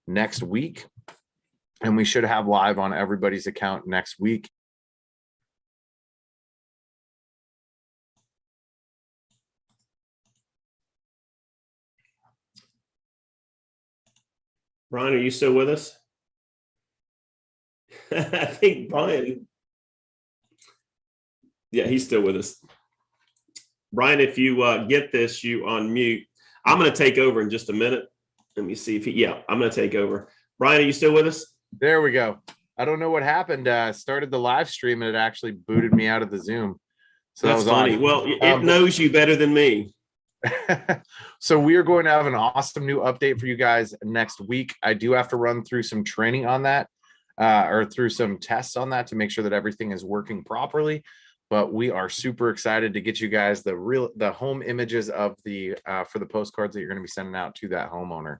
next week. And we should have live on everybody's account next week. Brian, are you still with us? I think Brian. Yeah, he's still with us. Brian, if you get this, you unmute. I'm going to take over in just a minute. Let me see if yeah, I'm going to take over. Brian, are you still with us? There we go. I don't know what happened. Started the live stream and it actually booted me out of the Zoom. So that's funny. odd. Well, it knows you better than me. So we are going to have an awesome new update for you guys next week. I do have to run through some training on that or through some tests on that to make sure that everything is working properly. But we are super excited to get you guys the home images of the for the postcards that you're going to be sending out to that homeowner.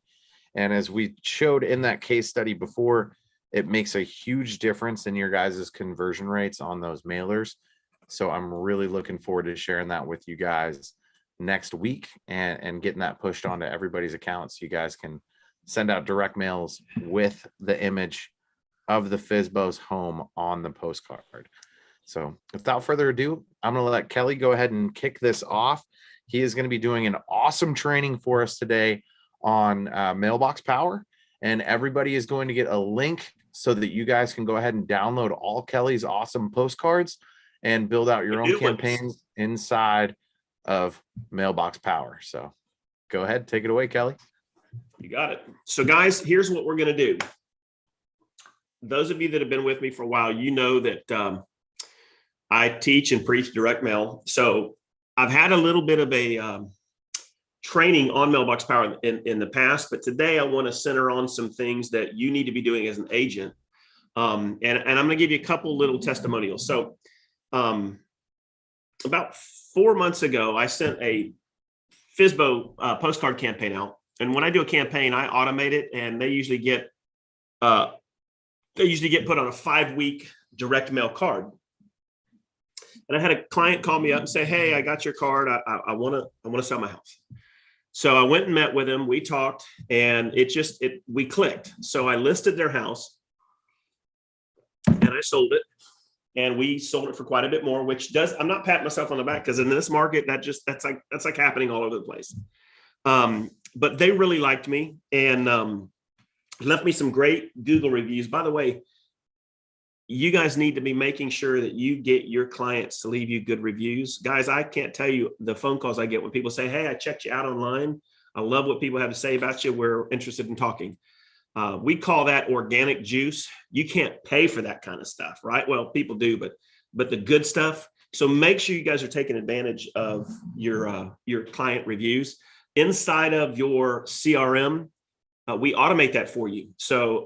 And as we showed in that case study before, it makes a huge difference in your guys' conversion rates on those mailers. So I'm really looking forward to sharing that with you guys next week and getting that pushed onto everybody's accounts. So you guys can send out direct mails with the image of the FSBO's home on the postcard. So without further ado, I'm going to let Kelly go ahead and kick this off. He is going to be doing an awesome training for us today on Mailbox Power, and everybody is going to get a link so that you guys can go ahead and download all Kelly's awesome postcards and build out your own campaigns inside of Mailbox Power. So go ahead, take it away, Kelly. You got it. So guys, here's what we're going to do. Those of you that have been with me for a while, you know that I teach and preach direct mail. So I've had a little bit of a training on Mailbox Power in the past, but today I want to center on some things that you need to be doing as an agent. And I'm going to give you a couple little testimonials. So about 4 months ago, I sent a FSBO postcard campaign out. And when I do a campaign, I automate it, and they usually get put on a 5-week direct mail card. And I had a client call me up and say, "Hey, I got your card. I want to sell my house." So I went and met with him. We talked, and we clicked. So I listed their house, and I sold it, and we sold it for quite a bit more. I'm not patting myself on the back, because in this market, that's like happening all over the place. But they really liked me and left me some great Google reviews. By the way, you guys need to be making sure that you get your clients to leave you good reviews. Guys, I can't tell you the phone calls I get when people say, "Hey, I checked you out online. I love what people have to say about you. We're interested in talking." We call that organic juice. You can't pay for that kind of stuff, right? Well, people do, but the good stuff. So make sure you guys are taking advantage of your client reviews inside of your CRM. We automate that for you. So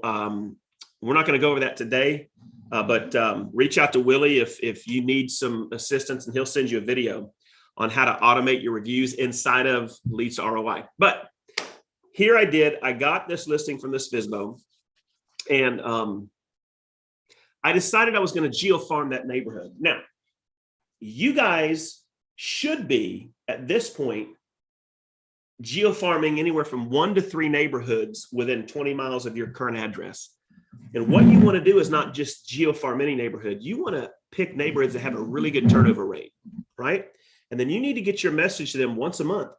we're not going to go over that today. But reach out to Willie if you need some assistance, and he'll send you a video on how to automate your reviews inside of Leads to ROI. But here I got this listing from this FSBO, and I decided I was going to geofarm that neighborhood. Now, you guys should be at this point geofarming anywhere from 1 to 3 neighborhoods within 20 miles of your current address. And what you want to do is not just geofarm any neighborhood. You want to pick neighborhoods that have a really good turnover rate, right? And then you need to get your message to them once a month.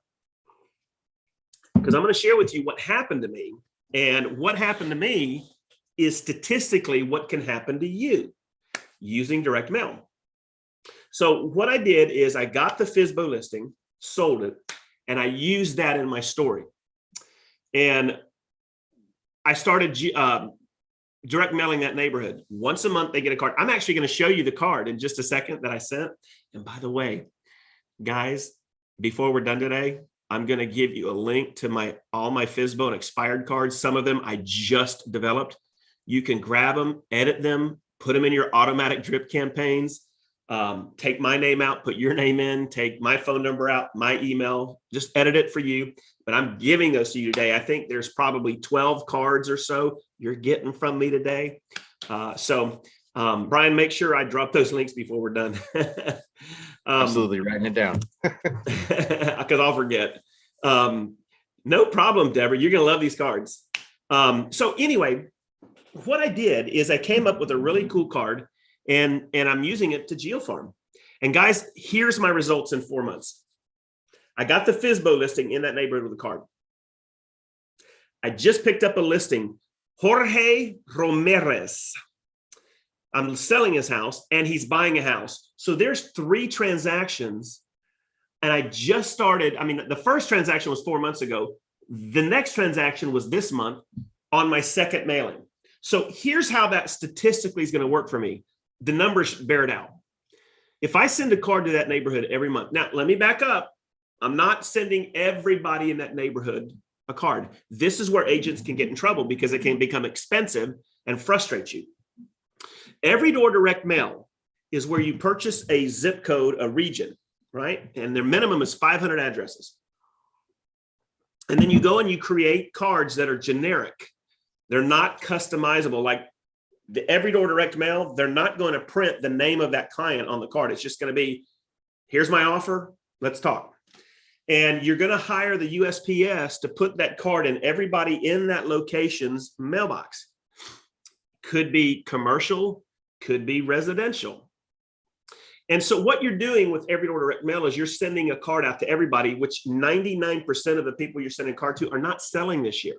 Because I'm going to share with you what happened to me. And what happened to me is statistically what can happen to you using direct mail. So what I did is I got the FSBO listing, sold it, and I used that in my story. And I started direct mailing that neighborhood. Once a month, they get a card. I'm actually going to show you the card in just a second that I sent. And by the way, guys, before we're done today, I'm going to give you a link to all my FSBO and expired cards. Some of them I just developed. You can grab them, edit them, put them in your automatic drip campaigns. Take my name out, put your name in, take my phone number out, my email, just edit it for you. But I'm giving those to you today. I think there's probably 12 cards or so you're getting from me today. So Brian, make sure I drop those links before we're done. Absolutely, writing it down. Because I'll forget. No problem, Deborah. You're going to love these cards. So anyway, what I did is I came up with a really cool card, and I'm using it to GeoFarm. And guys, here's my results in 4 months. I got the FSBO listing in that neighborhood with a card. I just picked up a listing, Jorge Ramirez. I'm selling his house and he's buying a house. So there's 3 transactions. And I just started, I mean, the first transaction was 4 months ago. The next transaction was this month on my second mailing. So here's how that statistically is going to work for me. The numbers bear it out. If I send a card to that neighborhood every month, now let me back up. I'm not sending everybody in that neighborhood a card. This is where agents can get in trouble because it can become expensive and frustrate you. Every door direct mail is where you purchase a zip code, a region, right? And their minimum is 500 addresses. And then you go and you create cards that are generic. They're not customizable. Like the every door direct mail, they're not going to print the name of that client on the card. It's just going to be, here's my offer, let's talk. And you're going to hire the USPS to put that card in everybody in that location's mailbox. Could be commercial, could be residential. And so what you're doing with every door direct mail is you're sending a card out to everybody, which 99% of the people you're sending a card to are not selling this year,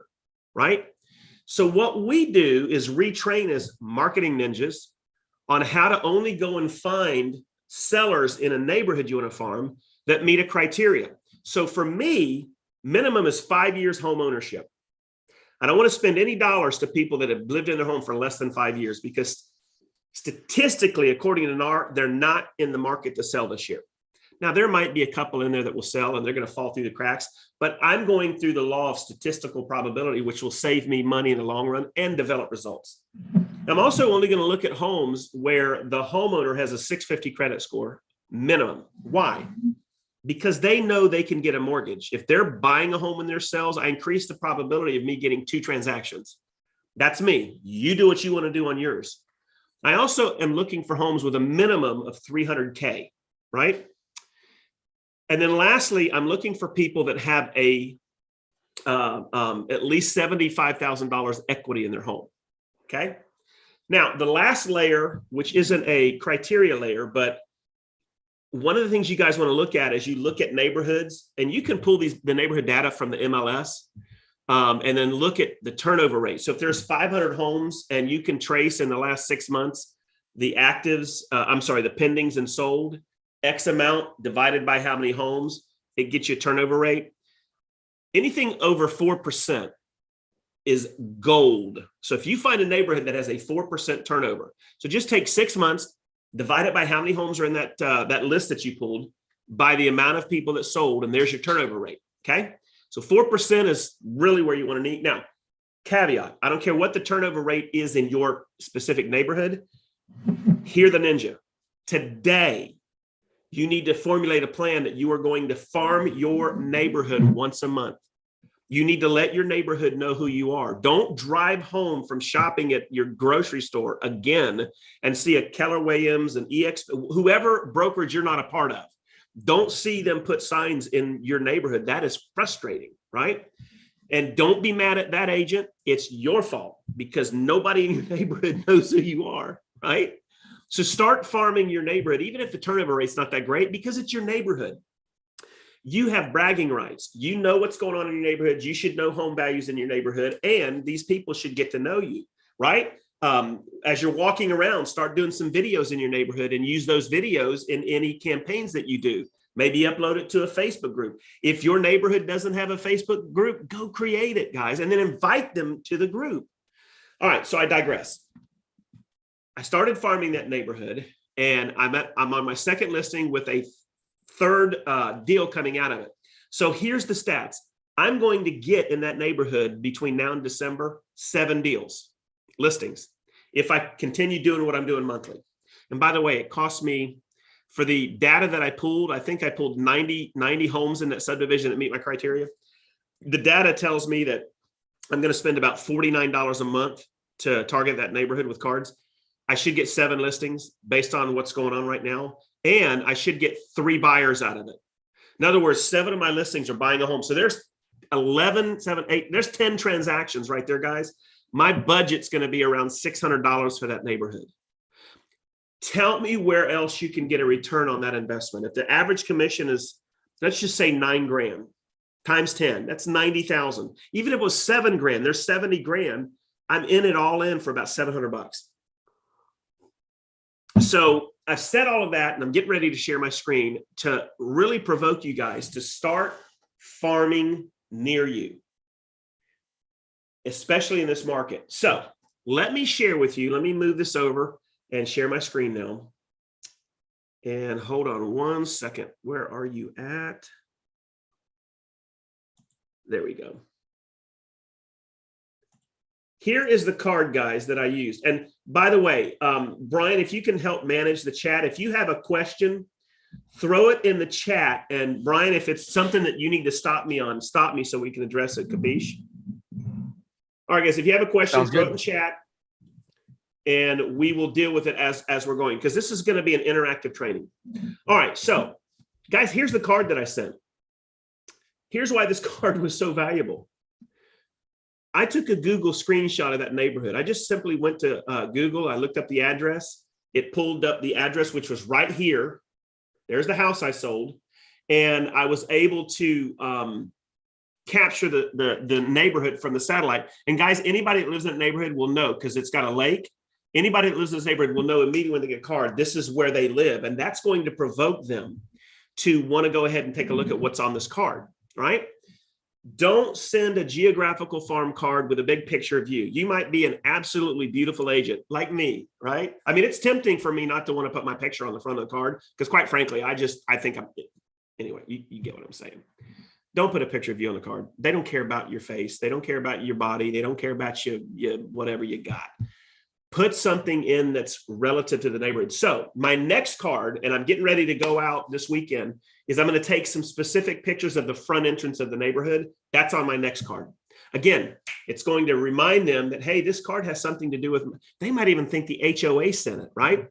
right? So what we do is retrain as marketing ninjas on how to only go and find sellers in a neighborhood you want to farm that meet a criteria. So for me, minimum is 5 years home ownership. I don't want to spend any dollars to people that have lived in their home for less than 5 years because statistically, according to NAR, they're not in the market to sell this year. Now, there might be a couple in there that will sell and they're going to fall through the cracks, but I'm going through the law of statistical probability, which will save me money in the long run and develop results. I'm also only going to look at homes where the homeowner has a 650 credit score minimum. Why? Because they know they can get a mortgage. If they're buying a home in their sales, I increase the probability of me getting 2 transactions. That's me. You do what you want to do on yours. I also am looking for homes with a minimum of 300K, right? And then lastly, I'm looking for people that have a at least $75,000 equity in their home, okay? Now, the last layer, which isn't a criteria layer, but one of the things you guys want to look at is you look at neighborhoods, and you can pull the neighborhood data from the MLS and then look at the turnover rate. So if there's 500 homes and you can trace in the last 6 months, the actives, the pendings and sold, X amount divided by how many homes, it gets you a turnover rate. Anything over 4% is gold. So if you find a neighborhood that has a 4% turnover, so just take 6 months, divide it by how many homes are in that list that you pulled by the amount of people that sold, and there's your turnover rate, okay? So 4% is really where you want to need. Now, caveat, I don't care what the turnover rate is in your specific neighborhood. Hear the ninja. Today, you need to formulate a plan that you are going to farm your neighborhood once a month. You need to let your neighborhood know who you are. Don't drive home from shopping at your grocery store again and see a Keller Williams and whoever brokerage you're not a part of. Don't see them put signs in your neighborhood. That is frustrating, right? And don't be mad at that agent. It's your fault because nobody in your neighborhood knows who you are, right? So start farming your neighborhood, even if the turnover rate's not that great, because it's your neighborhood. You have bragging rights. You know what's going on in your neighborhood. You should know home values in your neighborhood, and these people should get to know you, right? As you're walking around, start doing some videos in your neighborhood and use those videos in any campaigns that you do. Maybe upload it to a Facebook group. If your neighborhood doesn't have a Facebook group, go create it, guys, and then invite them to the group. All right, so I digress. I started farming that neighborhood, and I'm on my second listing with a third deal coming out of it. So here's the stats. I'm going to get in that neighborhood between now and December, 7 deals, listings, if I continue doing what I'm doing monthly. And by the way, it cost me, for the data that I pulled, I think I pulled 90 homes in that subdivision that meet my criteria. The data tells me that I'm going to spend about $49 a month to target that neighborhood with cards. I should get 7 listings based on what's going on right now. And I should get 3 buyers out of it. In other words, 7 of my listings are buying a home. So there's 11, 7, 8, there's 10 transactions right there, guys. My budget's going to be around $600 for that neighborhood. Tell me where else you can get a return on that investment. If the average commission is, let's just say $9,000 times 10, that's 90,000. Even if it was $7,000, there's 70 grand. I'm in it all in for about $700. So I've said all of that, and I'm getting ready to share my screen to really provoke you guys to start farming near you, especially in this market. So let me share with you. Let me move this over and share my screen now. And hold on one second. Where are you at? There we go. Here is the card, guys, that I used. And by the way, Brian, if you can help manage the chat, if you have a question, throw it in the chat. And Brian, if it's something that you need to stop me on, stop me so we can address it. Capiche? All right, guys, if you have a question, throw it in the chat and we will deal with it as we're going, because this is going to be an interactive training. All right, so guys, here's the card that I sent. Here's why this card was so valuable. I took a Google screenshot of that neighborhood. I just simply went to Google. I looked up the address. It pulled up the address, which was right here. There's the house I sold. And I was able to capture the neighborhood from the satellite. And guys, anybody that lives in that neighborhood will know, because it's got a lake. Anybody that lives in this neighborhood will know immediately when they get a card, this is where they live. And that's going to provoke them to want to go ahead and take a look at what's on this card, right? Don't send a geographical farm card with a big picture of you. You might be an absolutely beautiful agent like me, right? I mean, it's tempting for me not to want to put my picture on the front of the card because, quite frankly, I think I'm, anyway, you get what I'm saying. Don't put a picture of you on the card. They don't care about your face. They don't care about your body. They don't care about you whatever you got. Put something in that's relative to the neighborhood. So my next card, and I'm getting ready to go out this weekend, is I'm going to take some specific pictures of the front entrance of the neighborhood. That's on my next card. Again, it's going to remind them that, hey, this card has something to do with, they might even think the HOA sent it, right?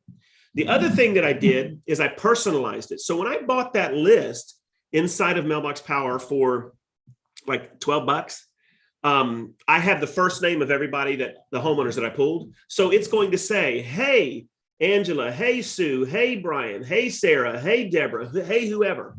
The other thing that I did is I personalized it. So when I bought that list inside of Mailbox Power for like $12, I have the first name of everybody that the homeowners that I pulled. So it's going to say, hey, Angela, hey, Sue, hey, Brian, hey, Sarah, hey, Deborah, hey, whoever,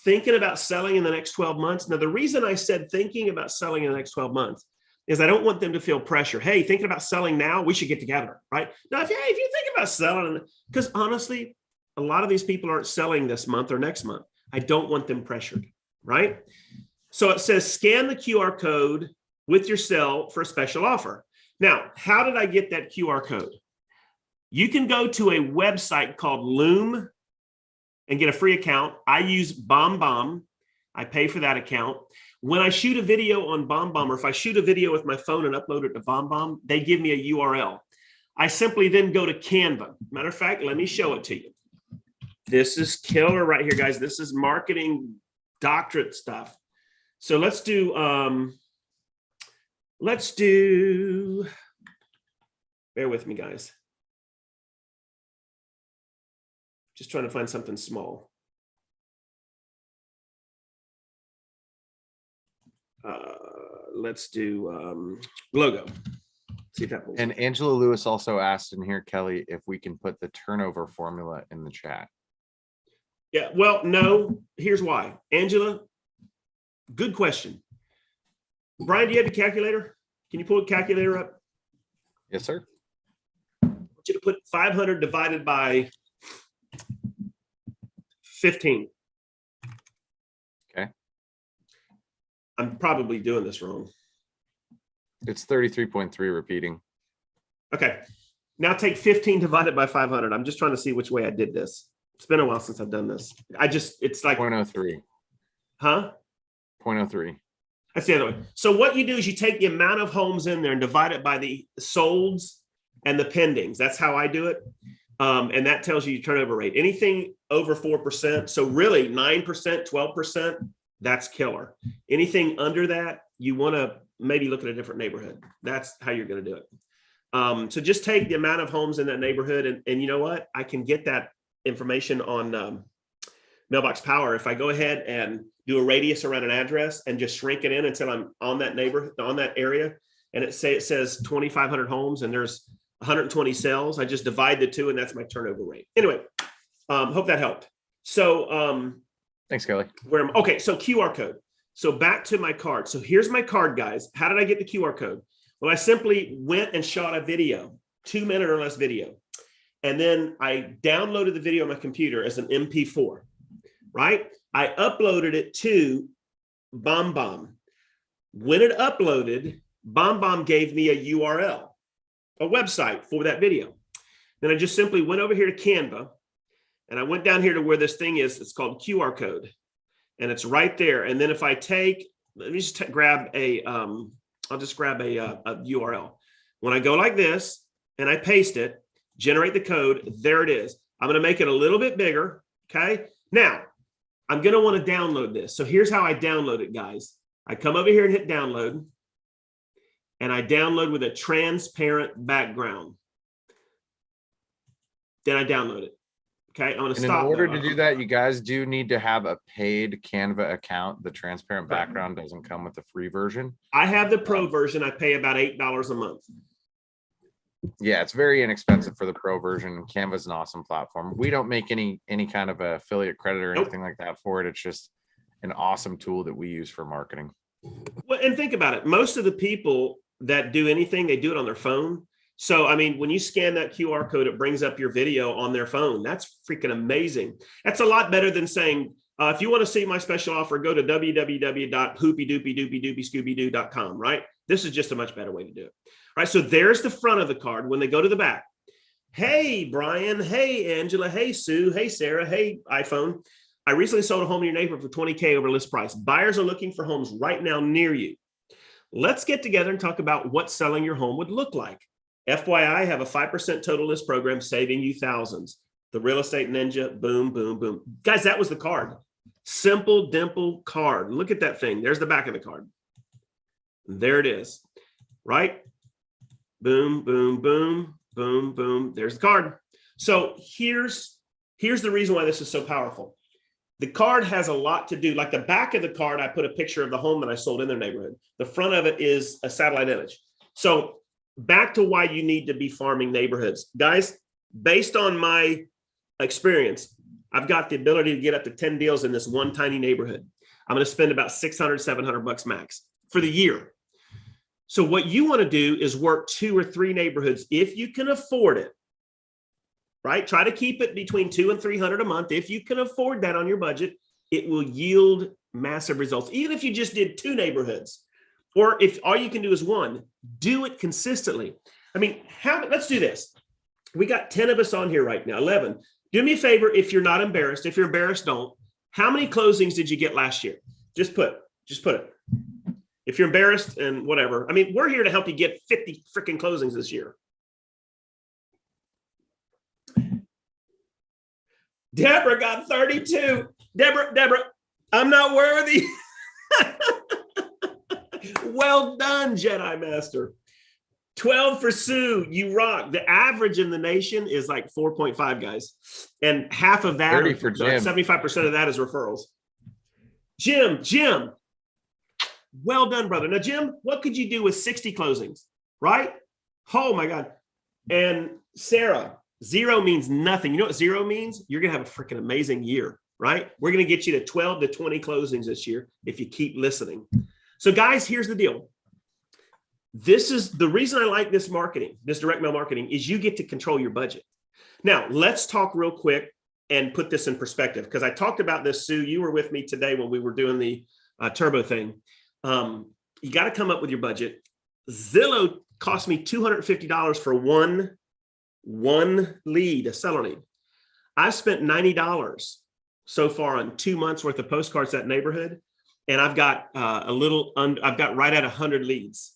thinking about selling in the next 12 months. Now, the reason I said thinking about selling in the next 12 months is I don't want them to feel pressure. Hey, thinking about selling now, we should get together, right? Now, if you think about selling, because honestly, a lot of these people aren't selling this month or next month. I don't want them pressured, right? So it says, scan the QR code with your cell for a special offer. Now, how did I get that QR code? You can go to a website called Loom and get a free account. I use BombBomb. I pay for that account. When I shoot a video on BombBomb, or if I shoot a video with my phone and upload it to BombBomb, they give me a URL. I simply then go to Canva. Matter of fact, let me show it to you. This is killer right here, guys. This is marketing doctorate stuff. So let's do, bear with me, guys. Just trying to find something small. Let's do logo. See if that moves. And Angela Lewis also asked in here, Kelly, if we can put the turnover formula in the chat. Yeah, well, no, here's why. Angela, good question. Brian, do you have a calculator? Can you pull a calculator up? Yes, sir. I want you to put 500 divided by 15. Okay. I'm probably doing this wrong. It's 33.3 repeating. Okay. Now take 15 divided by 500. I'm just trying to see which way I did this. It's been a while since I've done this. It's like 0.03. Huh? 0.03. That's the other way. So what you do is you take the amount of homes in there and divide it by the solds and the pendings. That's how I do it. And that tells you your turnover rate. Anything over 4%. So really 9%, 12%, that's killer. Anything under that, you want to maybe look at a different neighborhood. That's how you're going to do it. So just take the amount of homes in that neighborhood. And you know what? I can get that information on Mailbox Power. If I go ahead and do a radius around an address and just shrink it in until I'm on that neighborhood, on that area. And it says 2,500 homes and there's 120 cells. I just divide the two and that's my turnover rate. Anyway, hope that helped. So thanks, Kelly. Okay, so QR code. So back to my card. So here's my card, guys. How did I get the QR code? Well, I simply went and shot a video, 2-minute or less video. And then I downloaded the video on my computer as an MP4, right? I uploaded it to BombBomb. When it uploaded, BombBomb gave me a URL, a website for that video. Then I just simply went over here to Canva and I went down here to where this thing is. It's called QR code and it's right there. And then if I take, let me just grab a, I'll just grab a URL. When I go like this and I paste it, generate the code, there it is. I'm going to make it a little bit bigger. Okay. Now I'm going to want to download this. So here's how I download it, guys. I come over here and hit download and I download with a transparent background. Then I download it. Okay. I'm going to stop. In order to do that, you guys do need to have a paid Canva account. The transparent background doesn't come with the free version. I have the pro version. I pay about $8 a month. Yeah, it's very inexpensive for the pro version. Canva is an awesome platform. We don't make any kind of affiliate credit or anything like that for it. It's just an awesome tool that we use for marketing. Well, and think about it. Most of the people that do anything, they do it on their phone. So, I mean, when you scan that QR code, it brings up your video on their phone. That's freaking amazing. That's a lot better than saying, if you want to see my special offer, go to www.hoopydoopydoopydoopyscoobydoo.com, right? This is just a much better way to do it. All right, so there's the front of the card. When they go to the back, hey, Brian, hey, Angela, hey, Sue, hey, Sarah, hey, iPhone. I recently sold a home in your neighborhood for $20K over list price. Buyers are looking for homes right now near you. Let's get together and talk about what selling your home would look like. FYI, I have a 5% total list program saving you thousands. The Real Estate Ninja, boom, boom, boom. Guys, that was the card. Simple, dimple card. Look at that thing. There's the back of the card. There it is, right? Boom, boom, boom, boom, boom. There's the card. So here's the reason why this is so powerful. The card has a lot to do. Like the back of the card, I put a picture of the home that I sold in their neighborhood. The front of it is a satellite image. So back to why you need to be farming neighborhoods. Guys, based on my experience, I've got the ability to get up to 10 deals in this one tiny neighborhood. I'm going to spend about $600, $700 max for the year. So what you want to do is work 2 or 3 neighborhoods if you can afford it, right? Try to keep it between $200 and $300 a month. If you can afford that on your budget, it will yield massive results. Even if you just did 2 neighborhoods, or if all you can do is 1, do it consistently. I mean, let's do this. We got 10 of us on here right now, 11. Do me a favor if you're not embarrassed. If you're embarrassed, don't. How many closings did you get last year? Just put it. If you're embarrassed and whatever. I mean, we're here to help you get 50 freaking closings this year. Deborah got 32. Deborah, I'm not worthy. Well done, Jedi Master. 12 for Sue. You rock. The average in the nation is like 4.5, guys. And half of that, 30 for Jim. 75% of that is referrals. Jim. Well done, brother. Now, Jim, what could you do with 60 closings, right? Oh, my God. And Sarah, 0 means nothing. You know what 0 means? You're going to have a freaking amazing year, right? We're going to get you to 12 to 20 closings this year if you keep listening. So, guys, here's the deal. This is the reason I like this marketing, this direct mail marketing, is you get to control your budget. Now, let's talk real quick and put this in perspective, because I talked about this, Sue. You were with me today when we were doing the turbo thing. You got to come up with your budget. Zillow cost me $250 for one lead, a seller lead. I've spent $90 so far on 2 months worth of postcards to that neighborhood. And I've got I've got right at 100 leads,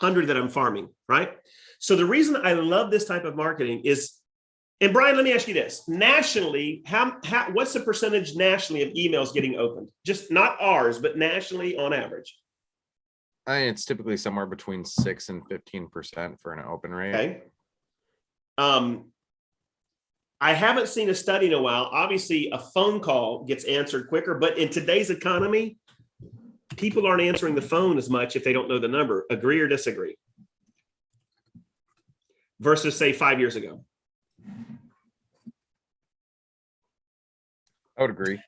100 that I'm farming, right? So the reason I love this type of marketing is, and Brian, let me ask you this. Nationally, what's the percentage nationally of emails getting opened? Just not ours, but nationally on average. I mean, it's typically somewhere between 6 and 15% for an open rate. Okay. I haven't seen a study in a while. Obviously, a phone call gets answered quicker, but in today's economy, people aren't answering the phone as much if they don't know the number. Agree or disagree? Versus, say, 5 years ago. I would agree.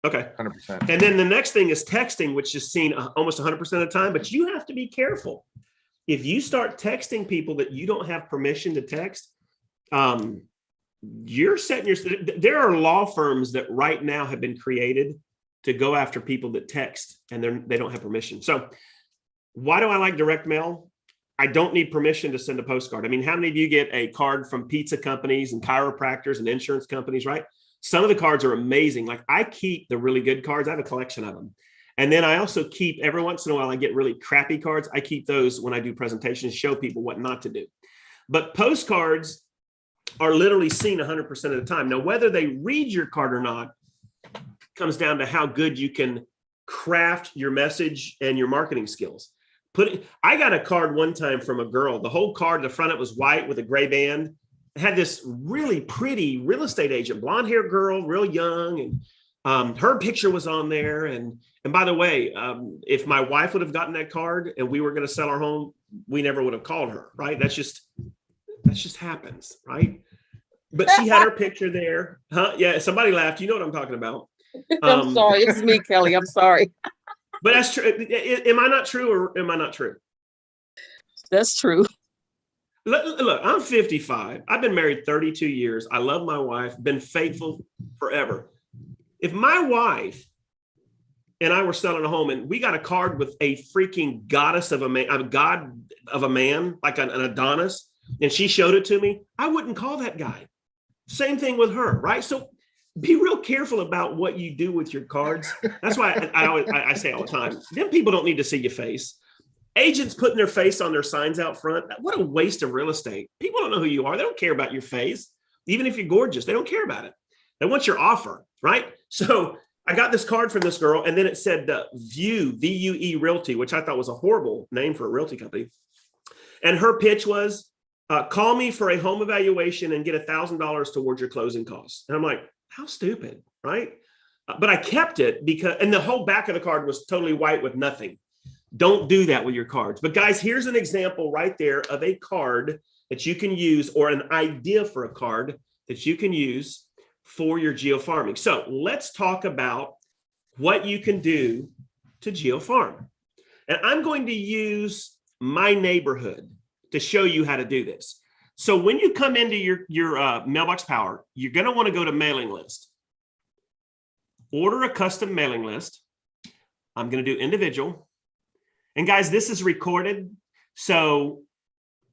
Okay. 100%. And then the next thing is texting, which is seen almost 100% of the time, but you have to be careful. If you start texting people that you don't have permission to text, you're setting there are law firms that right now have been created to go after people that text and they don't have permission. So why do I like direct mail? I don't need permission to send a postcard. I mean, how many of you get a card from pizza companies and chiropractors and insurance companies, right? Some of the cards are amazing. Like, I keep the really good cards. I have a collection of them. And then I also keep, every once in a while, I get really crappy cards. I keep those when I do presentations, show people what not to do. But postcards are literally seen 100% of the time. Now, whether they read your card or not comes down to how good you can craft your message and your marketing skills. I got a card one time from a girl. The whole card, the front, it was white with a gray band. It had this really pretty real estate agent, blonde haired girl, real young. And her picture was on there. And by the way, if my wife would have gotten that card and we were going to sell our home, we never would have called her, right? That just happens, right? But she had her picture there. Huh? Yeah, somebody laughed. You know what I'm talking about. I'm sorry. It's me, Kelly. I'm sorry. But that's true. Am I not true or am I not true? That's true. Look, I'm 55. I've been married 32 years. I love my wife, been faithful forever. If my wife and I were selling a home and we got a card with a freaking goddess of a man, a god of a man, like an Adonis, and she showed it to me, I wouldn't call that guy. Same thing with her, right? So be real careful about what you do with your cards. That's why I say all the time, them people don't need to see your face. Agents putting their face on their signs out front, what a waste of real estate. People don't know who you are. They don't care about your face. Even if you're gorgeous, they don't care about it. They want your offer, right? So I got this card from this girl, and then it said View, VUE Realty, which I thought was a horrible name for a realty company. And her pitch was, call me for a home evaluation and get $1,000 towards your closing costs. And I'm like, how stupid, right? But I kept it because, and the whole back of the card was totally white with nothing. Don't do that with your cards. But guys, here's an example right there of a card that you can use, or an idea for a card that you can use for your geofarming. So let's talk about what you can do to geofarm. And I'm going to use my neighborhood to show you how to do this. So when you come into your Mailbox Power, you're going to want to go to mailing list. Order a custom mailing list. I'm going to do individual. And guys, this is recorded. So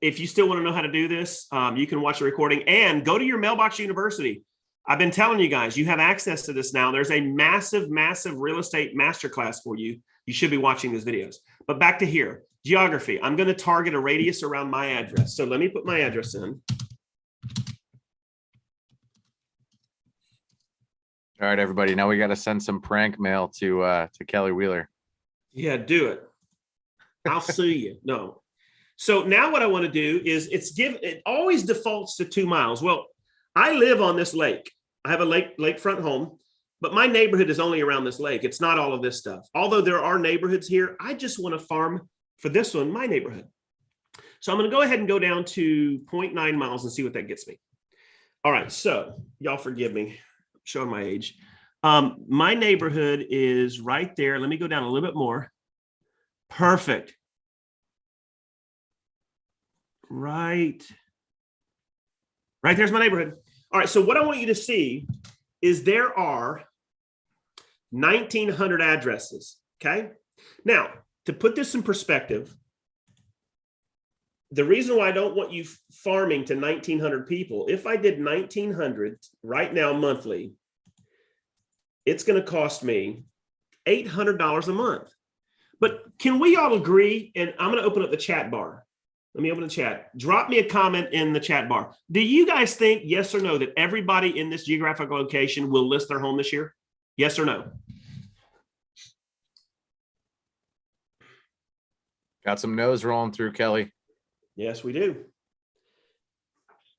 if you still want to know how to do this, you can watch the recording and go to your Mailbox University. I've been telling you guys, you have access to this now. There's a massive, massive real estate masterclass for you. You should be watching these videos. But back to here, geography. I'm going to target a radius around my address. So let me put my address in. All right, everybody. Now we got to send some prank mail to Kelly Wheeler. Yeah, do it. I'll sue you. No. So now what I want to do is it always defaults to 2 miles. Well, I live on this lake. I have a lakefront home, but my neighborhood is only around this lake. It's not all of this stuff. Although there are neighborhoods here, I just want to farm for this one, my neighborhood. So I'm going to go ahead and go down to 0.9 miles and see what that gets me. All right. So y'all forgive me, I'm showing my age. My neighborhood is right there. Let me go down a little bit more. Perfect. Right there's my neighborhood. All right, so what I want you to see is there are 1,900 addresses, okay? Now, to put this in perspective, the reason why I don't want you farming to 1,900 people, if I did 1,900 right now monthly, it's going to cost me $800 a month. But can we all agree, and I'm going to open up the chat bar. Let me open the chat. Drop me a comment in the chat bar. Do you guys think, yes or no, that everybody in this geographic location will list their home this year? Yes or no? Got some no's rolling through, Kelly. Yes, we do.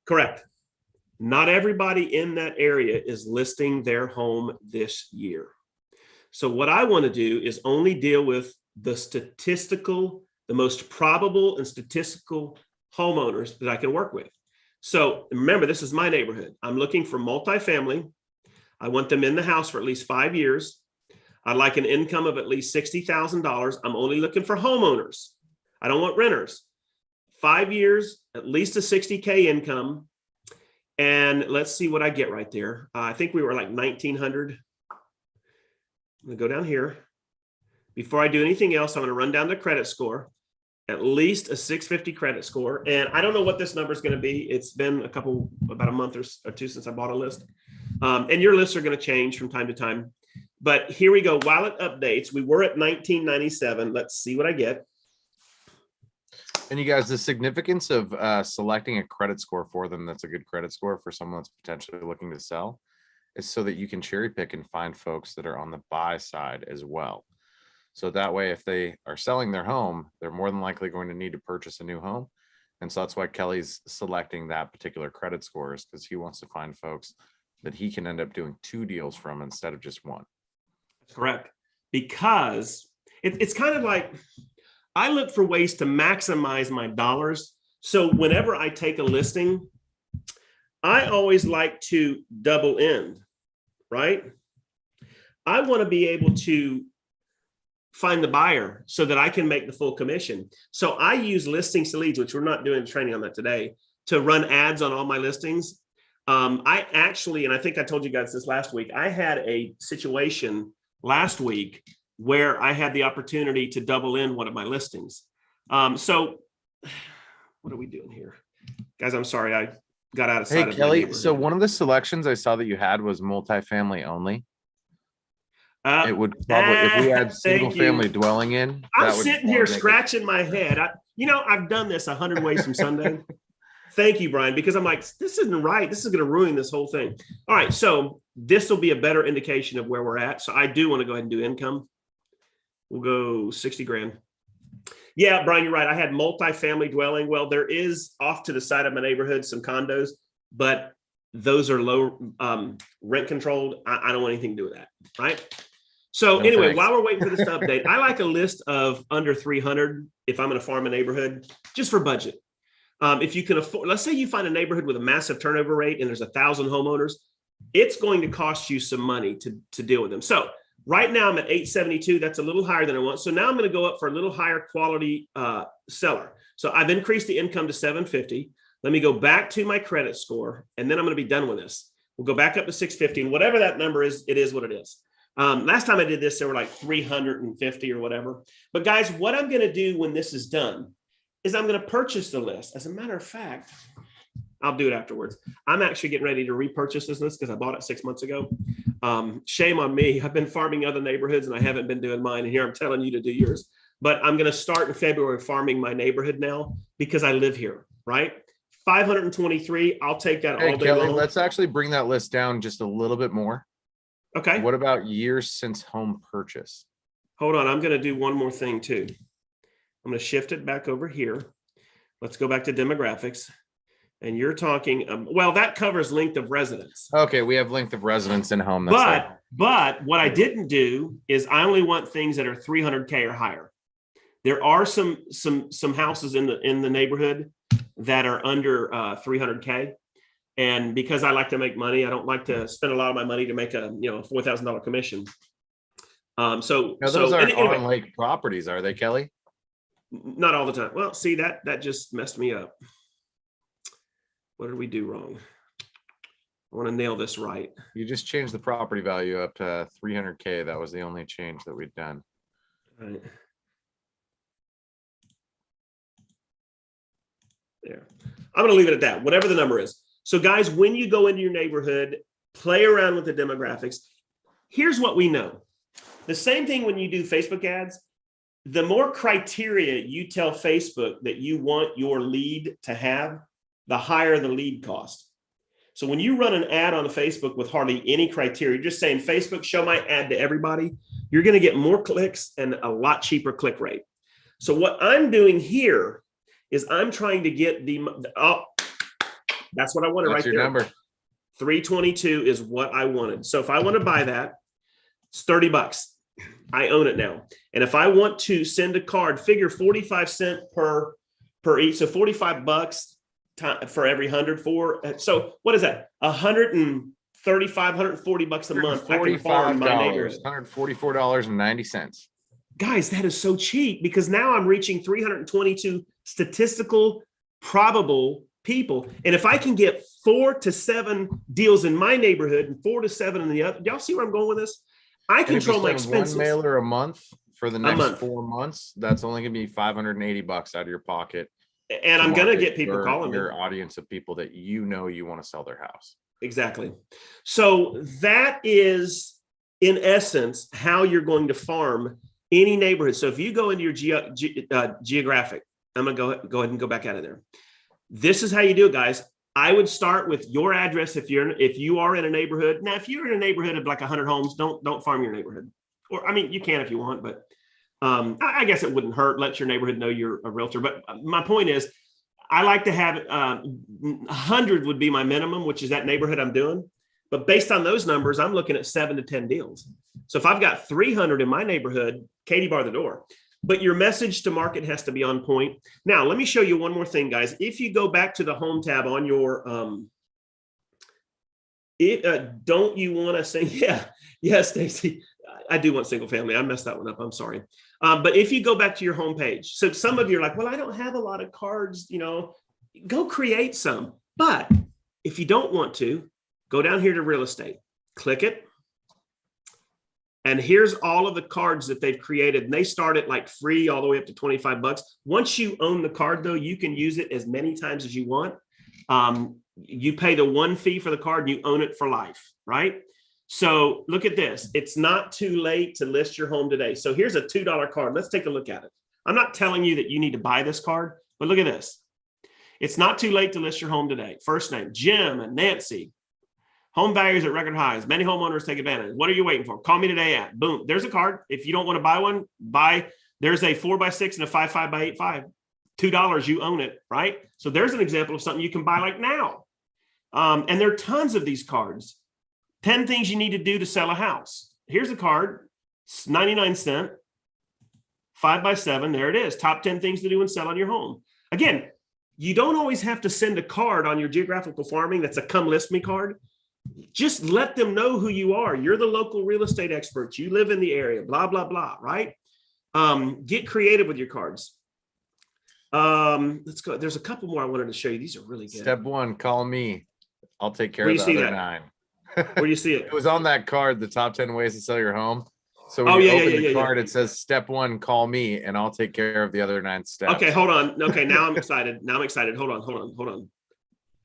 Correct. Not everybody in that area is listing their home this year. So what I want to do is only deal with the most probable and statistical homeowners that I can work with. So remember, this is my neighborhood. I'm looking for multifamily. I want them in the house for at least 5 years. I'd like an income of at least $60,000. I'm only looking for homeowners. I don't want renters. 5 years, at least a 60K income. And let's see what I get right there. I think we were like 1900. I'm gonna go down here. Before I do anything else, I'm gonna run down the credit score, at least a 650 credit score. And I don't know what this number is gonna be. It's been about a month or two since I bought a list. And your lists are gonna change from time to time. But here we go, while it updates, we were at 1997. Let's see what I get. And you guys, the significance of selecting a credit score for them that's a good credit score for someone that's potentially looking to sell is so that you can cherry pick and find folks that are on the buy side as well. So that way, if they are selling their home, they're more than likely going to need to purchase a new home. And so that's why Kelly's selecting that particular credit scores, because he wants to find folks that he can end up doing 2 deals from instead of just 1. That's correct. Because it's kind of like, I look for ways to maximize my dollars. So whenever I take a listing, I always like to double end, right? I want to be able to find the buyer so that I can make the full commission. So I use listings to leads, which we're not doing training on that today, to run ads on all my listings. I actually, and I think I told you guys this last week, I had a situation last week where I had the opportunity to double in one of my listings. So what are we doing here? Guys, I'm sorry, I got out of sight. Hey, Kelly, so one of the selections I saw that you had was multifamily only. It would probably, if we had single family dwelling in. I'm sitting here scratching my head. I've done this 100 ways from Sunday. Thank you, Brian, because I'm like, this isn't right. This is going to ruin this whole thing. All right, so this will be a better indication of where we're at. So I do want to go ahead and do income. We'll go 60 grand. Yeah, Brian, you're right. I had multifamily dwelling. Well, there is off to the side of my neighborhood some condos, but those are low rent controlled. I don't want anything to do with that, right? So anyway, while we're waiting for this to update, I like a list of under 300 if I'm going to farm a neighborhood, just for budget. If you can afford, let's say you find a neighborhood with a massive turnover rate and there's 1,000 homeowners, it's going to cost you some money to deal with them. So right now I'm at 872. That's a little higher than I want. So now I'm going to go up for a little higher quality seller. So I've increased the income to 750. Let me go back to my credit score, and then I'm going to be done with this. We'll go back up to 650, and whatever that number is, it is what it is. Last time I did this, there were like 350 or whatever. But guys, what I'm going to do when this is done is I'm going to purchase the list. As a matter of fact, I'll do it afterwards. I'm actually getting ready to repurchase this list because I bought it 6 months ago. Shame on me. I've been farming other neighborhoods and I haven't been doing mine. And here I'm telling you to do yours. But I'm going to start in February farming my neighborhood now because I live here, right? 523. I'll take that all day Kelly, long. let's actually bring that list down just a little bit more. Okay. What about years since home purchase? Hold on. I'm going to do one more thing too. I'm going to shift it back over here. Let's go back to demographics. And you're talking, well, that covers length of residence. Okay, we have length of residence in home. But what I didn't do is I only want things that are 300K or higher. There are some houses in the neighborhood that are under 300K. And because I like to make money, I don't like to spend a lot of my money to make a $4,000 commission. So those aren't on lake properties, are they, Kelly? Not all the time. Well, see, that just messed me up. What did we do wrong? I want to nail this right. You just changed the property value up to 300K. That was the only change that we'd done. Right. There. I'm going to leave it at that, whatever the number is. So guys, when you go into your neighborhood, play around with the demographics. Here's what we know. The same thing when you do Facebook ads. The more criteria you tell Facebook that you want your lead to have, the higher the lead cost. So when you run an ad on Facebook with hardly any criteria, you're just saying, Facebook, show my ad to everybody, you're going to get more clicks and a lot cheaper click rate. So what I'm doing here is I'm trying to get that's what I wanted. That's right your there. number. 322 is what I wanted. So if I want to buy that, it's $30. I own it now. And if I want to send a card, figure 45 cents per each. So $45 for every 100 for. So what is that? 135, $140 a month. I can farm my neighborhood. $144.90. Guys, that is so cheap because now I'm reaching 322 statistical probable people. And if I can get 4 to 7 deals in my neighborhood and 4 to 7 in the other, y'all see where I'm going with this? I control my expenses. One mailer a month for the next 4 months. That's only going to be $580 out of your pocket. And I'm going to get people calling me. Your audience of people that you want to sell their house. Exactly. So that is, in essence, how you're going to farm any neighborhood. So if you go into your geographic, I'm going to go ahead and go back out of there. This is how you do it, guys. I would start with your address if you are in a neighborhood. Now, if you're in a neighborhood of like 100 homes, don't farm your neighborhood. Or I mean, you can if you want, but I guess it wouldn't hurt. Let your neighborhood know you're a realtor. But my point is, I like to have 100 would be my minimum, which is that neighborhood I'm doing. But based on those numbers, I'm looking at 7 to 10 deals. So if I've got 300 in my neighborhood, Katie bar the door. But your message to market has to be on point. Now, let me show you one more thing, guys. If you go back to the home tab on your, don't you want to say, yeah, Stacy, I do want single family. I messed that one up. I'm sorry. But if you go back to your home page, so some of you are like, well, I don't have a lot of cards, go create some. But if you don't want to, go down here to real estate, click it. And here's all of the cards that they've created. And they start at like free all the way up to $25. Once you own the card, though, you can use it as many times as you want. You pay the one fee for the card and you own it for life, right? So look at this. It's not too late to list your home today. So here's a $2 card. Let's take a look at it. I'm not telling you that you need to buy this card, but look at this. It's not too late to list your home today. First name, Jim and Nancy. Home values at record highs. Many homeowners take advantage. What are you waiting for? Call me today at. Boom. There's a card. If you don't want to buy one, there's a 4x6 and a 5x5x8. $2, you own it, right? So there's an example of something you can buy like now. And there are tons of these cards. 10 things you need to do to sell a house. Here's a card. It's 99 cents. 5x7. There it is. Top 10 things to do and sell on your home. Again, you don't always have to send a card on your geographical farming that's a come list me card. Just let them know who you are. You're the local real estate expert. You live in the area, blah, blah, blah, right? Get creative with your cards. Let's go. There's a couple more I wanted to show you. These are really good. Step 1, call me. I'll take care of the other 9. Where do you see it? It was on that card, the top 10 ways to sell your home. So when you open the card, it says step 1, call me, and I'll take care of the other 9 steps. Okay, hold on. Okay, now I'm excited. Hold on.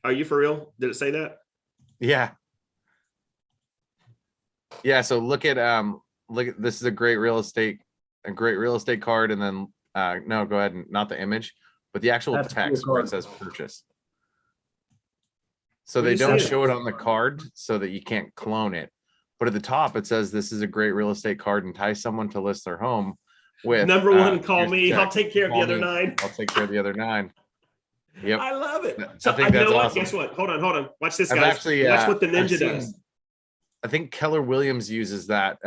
Are you for real? Did it say that? Yeah. Yeah. So look at this is a great real estate card. And then no, go ahead and not the image, but the actual text where it says purchase. So they don't show it on the card so that you can't clone it. But at the top, it says this is a great real estate card. Entice someone to list their home with number 1, call me. I'll take care of the other 9. I'll take care of the other 9. Yep. I love it. So I think that's awesome. Guess what? Hold on. Watch this, guys. Watch what the ninja does. I think Keller Williams uses that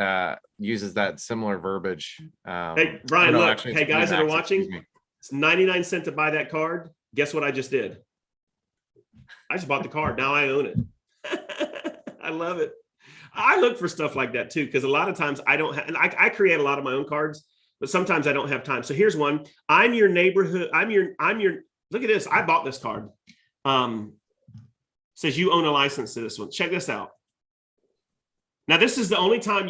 similar verbiage. Hey, Brian, look. Actually, hey, guys that are watching, it's 99 cents to buy that card. Guess what I just did? I just bought the card. Now I own it. I love it. I look for stuff like that too, because a lot of times I don't have, and I create a lot of my own cards, but sometimes I don't have time. So here's one. I'm your neighborhood. I'm your, look at this. I bought this card. Says you own a license to this one. Check this out. Now, this is the only time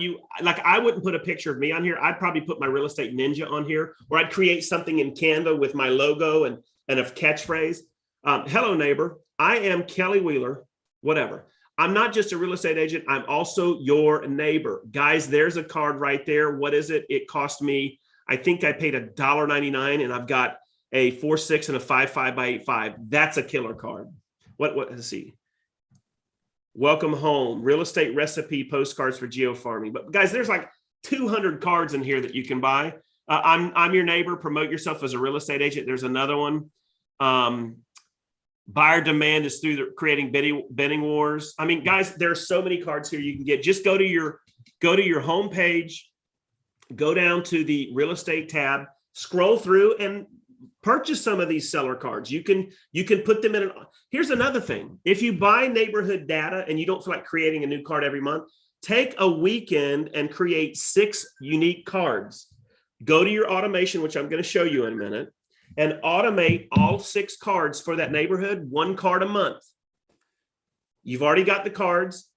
I wouldn't put a picture of me on here. I'd probably put my real estate ninja on here, or I'd create something in Canva with my logo and a catchphrase. Hello, neighbor. I am Kelly Wheeler, whatever. I'm not just a real estate agent. I'm also your neighbor. Guys, there's a card right there. What is it? It cost me, I think I paid $1.99, and I've got a 4.6 and a 5.5x8.5. That's a killer card. Let's see. Welcome home, real estate recipe postcards for geo farming. But guys, there's like 200 cards in here that you can buy. I'm your neighbor. Promote yourself as a real estate agent. There's another one. Buyer demand is through creating bidding wars. I mean, guys, there are so many cards here you can get. Just go to your home page, go down to the real estate tab, scroll through and purchase some of these seller cards. You can put them in here's another thing. If you buy neighborhood data and you don't feel like creating a new card every month, take a weekend and create 6 unique cards. Go to your automation, which I'm going to show you in a minute, and automate all 6 cards for that neighborhood, 1 card a month. You've already got the cards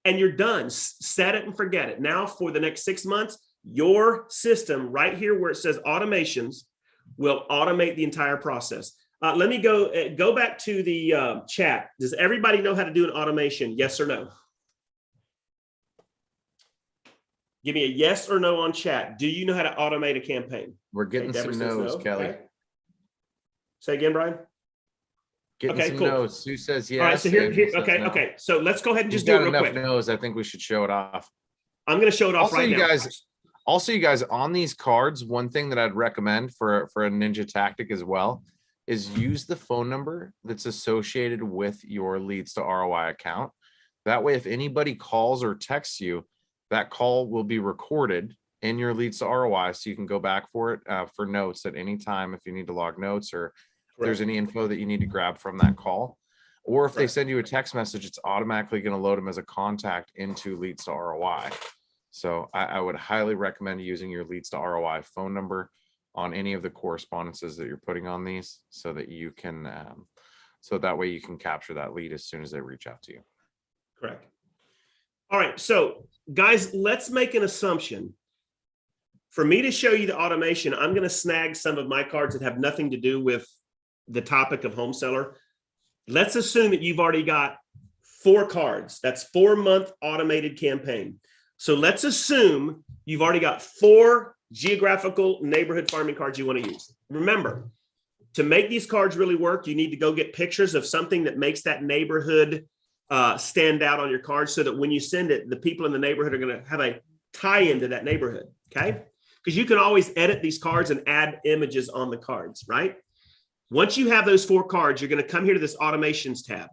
and you're done. Set it and forget it. Now for the next 6 months, your system right here where it says automations will automate the entire process. Let me go back to the chat. Does everybody know how to do an automation? Yes or no? Give me a yes or no on chat. Do you know how to automate a campaign? We're getting some no's, Kelly. Okay. Say again, Brian. Getting some no's. Sue says yes. All right, so here okay. So let's go ahead and just do it real quick. No's. I think we should show it off. I'm going to show it off right now. Also, you guys, on these cards, one thing that I'd recommend for a ninja tactic as well is use the phone number that's associated with your leads to ROI account. That way, if anybody calls or texts you, that call will be recorded in your leads to ROI, so you can go back for it for notes at any time if you need to log notes or if there's any info that you need to grab from that call. Or if they send you a text message, it's automatically going to load them as a contact into leads to ROI. So I would highly recommend using your leads to ROI phone number on any of the correspondences that you're putting on these, so that you can, so that way you can capture that lead as soon as they reach out to you. Correct. All right, so guys, let's make an assumption. For me to show you the automation, I'm going to snag some of my cards that have nothing to do with the topic of home seller. Let's assume that you've already got 4 cards. That's 4-month automated campaign. So let's assume you've already got 4 geographical neighborhood farming cards you want to use. Remember, to make these cards really work, you need to go get pictures of something that makes that neighborhood stand out on your card, so that when you send it, the people in the neighborhood are going to have a tie-in to that neighborhood. Okay. Because you can always edit these cards and add images on the cards, right? Once you have those 4 cards, you're going to come here to this automations tab.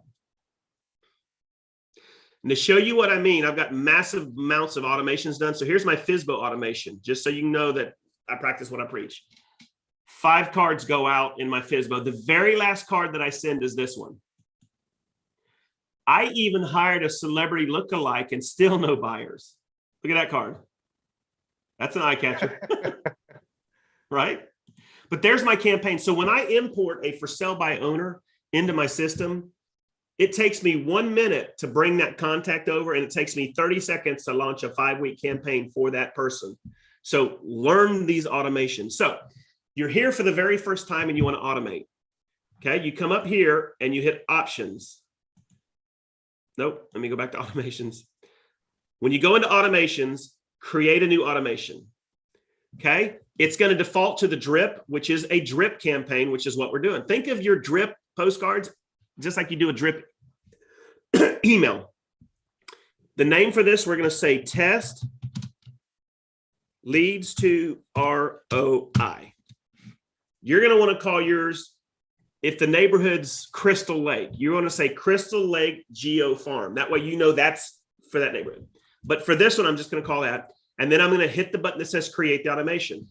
And to show you what I mean, I've got massive amounts of automations done. So here's my FSBO automation, just so you know that I practice what I preach. 5 cards go out in my FSBO. The very last card that I send is this one. I even hired a celebrity lookalike and still no buyers. Look at that card. That's an eye catcher, right? But there's my campaign. So when I import a for sale by owner into my system, it takes me 1 minute to bring that contact over, and it takes me 30 seconds to launch a 5-week campaign for that person. So learn these automations. So you're here for the very first time and you want to automate. Okay, you come up here and you hit options. Nope, let me go back to automations. When you go into automations, create a new automation. Okay, it's going to default to the drip, which is a drip campaign, which is what we're doing. Think of your drip postcards just like you do a drip email. The name for this, we're going to say test leads to ROI. You're going to want to call yours, if the neighborhood's Crystal Lake, you want to say Crystal Lake Geo Farm. That way you know that's for that neighborhood. But for this one, I'm just going to call that. And then I'm going to hit the button that says create the automation.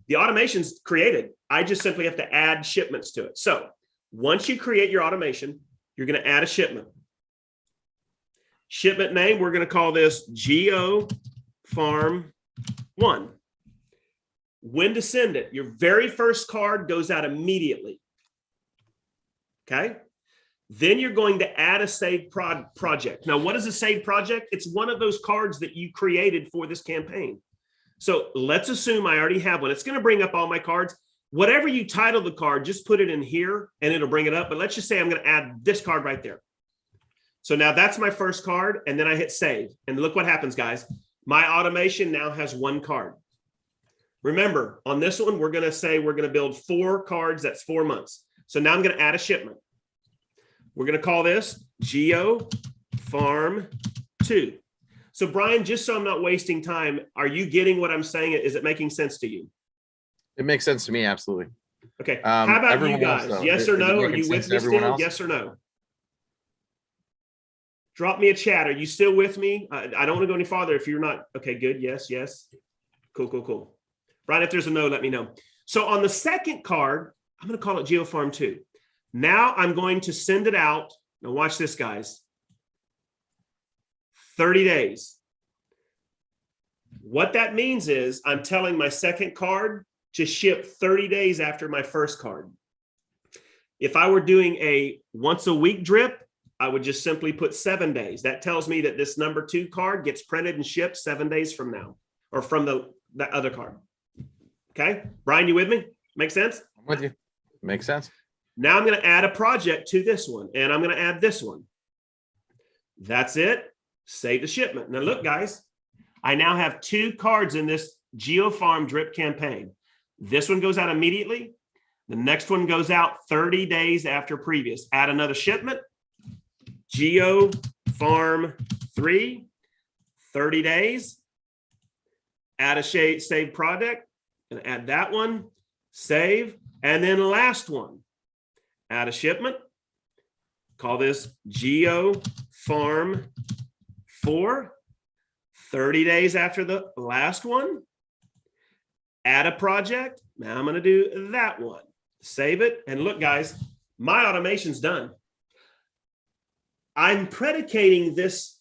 The automation's created. I just simply have to add shipments to it. So once you create your automation, you're going to add a shipment. Shipment name, we're going to call this Geo Farm 1. When to send it? Your very first card goes out immediately. Okay. Then you're going to add a saved project. Now, what is a saved project? It's one of those cards that you created for this campaign. So let's assume I already have one. It's going to bring up all my cards. Whatever you title the card, just put it in here and it'll bring it up. But let's just say I'm going to add this card right there. So now that's my first card. And then I hit save. And look what happens, guys. My automation now has 1 card. Remember, on this one, we're going to say we're going to build 4 cards. That's 4 months. So now I'm going to add a shipment. We're going to call this Geo Farm 2. So Brian, just so I'm not wasting time, are you getting what I'm saying? Is it making sense to you? It makes sense to me. Absolutely. Okay. How about you everyone else, guys? though, Yes is or it no? Are making you with sense to me everyone still? else? Yes or no? Drop me a chat. Are you still with me? I don't want to go any farther if you're not. Okay, good. Yes, yes. Cool, cool, cool. Right, if there's a no, let me know. So on the second card, I'm going to call it GeoFarm 2. Now I'm going to send it out. Now watch this, guys. 30 days. What that means is I'm telling my second card to ship 30 days after my first card. If I were doing a once a week drip, I would just simply put 7 days. That tells me that this number 2 card gets printed and shipped 7 days from now, or from the other card. Okay, Brian, you with me? Make sense? I'm with you. Makes sense. Now I'm going to add a project to this one, and I'm going to add this one. That's it. Save the shipment. Now look, guys, I now have 2 cards in this GeoFarm drip campaign. This one goes out immediately. The next one goes out 30 days after previous. Add another shipment. GeoFarm 3, 30 days. Add a saved project and add that one. Save. And then the last one. Add a shipment. Call this GeoFarm 4, 30 days after the last one. Add a project. Now I'm going to do that one. Save it. And look, guys, my automation's done. I'm predicating this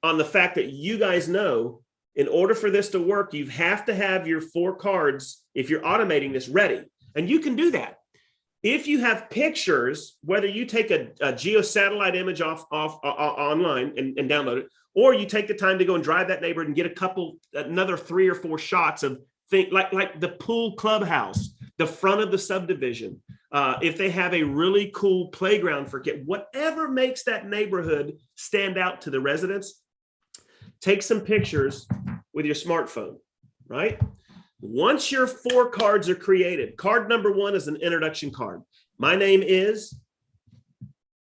on the fact that you guys know in order for this to work, you have to have your 4 cards, if you're automating this, ready. And you can do that. If you have pictures, whether you take a geo satellite image off online and download it, or you take the time to go and drive that neighborhood and get another 3 or 4 shots of things like the pool clubhouse, the front of the subdivision. If they have a really cool playground for kids, whatever makes that neighborhood stand out to the residents, take some pictures with your smartphone, right? Once your 4 cards are created, card number 1 is an introduction card. My name is,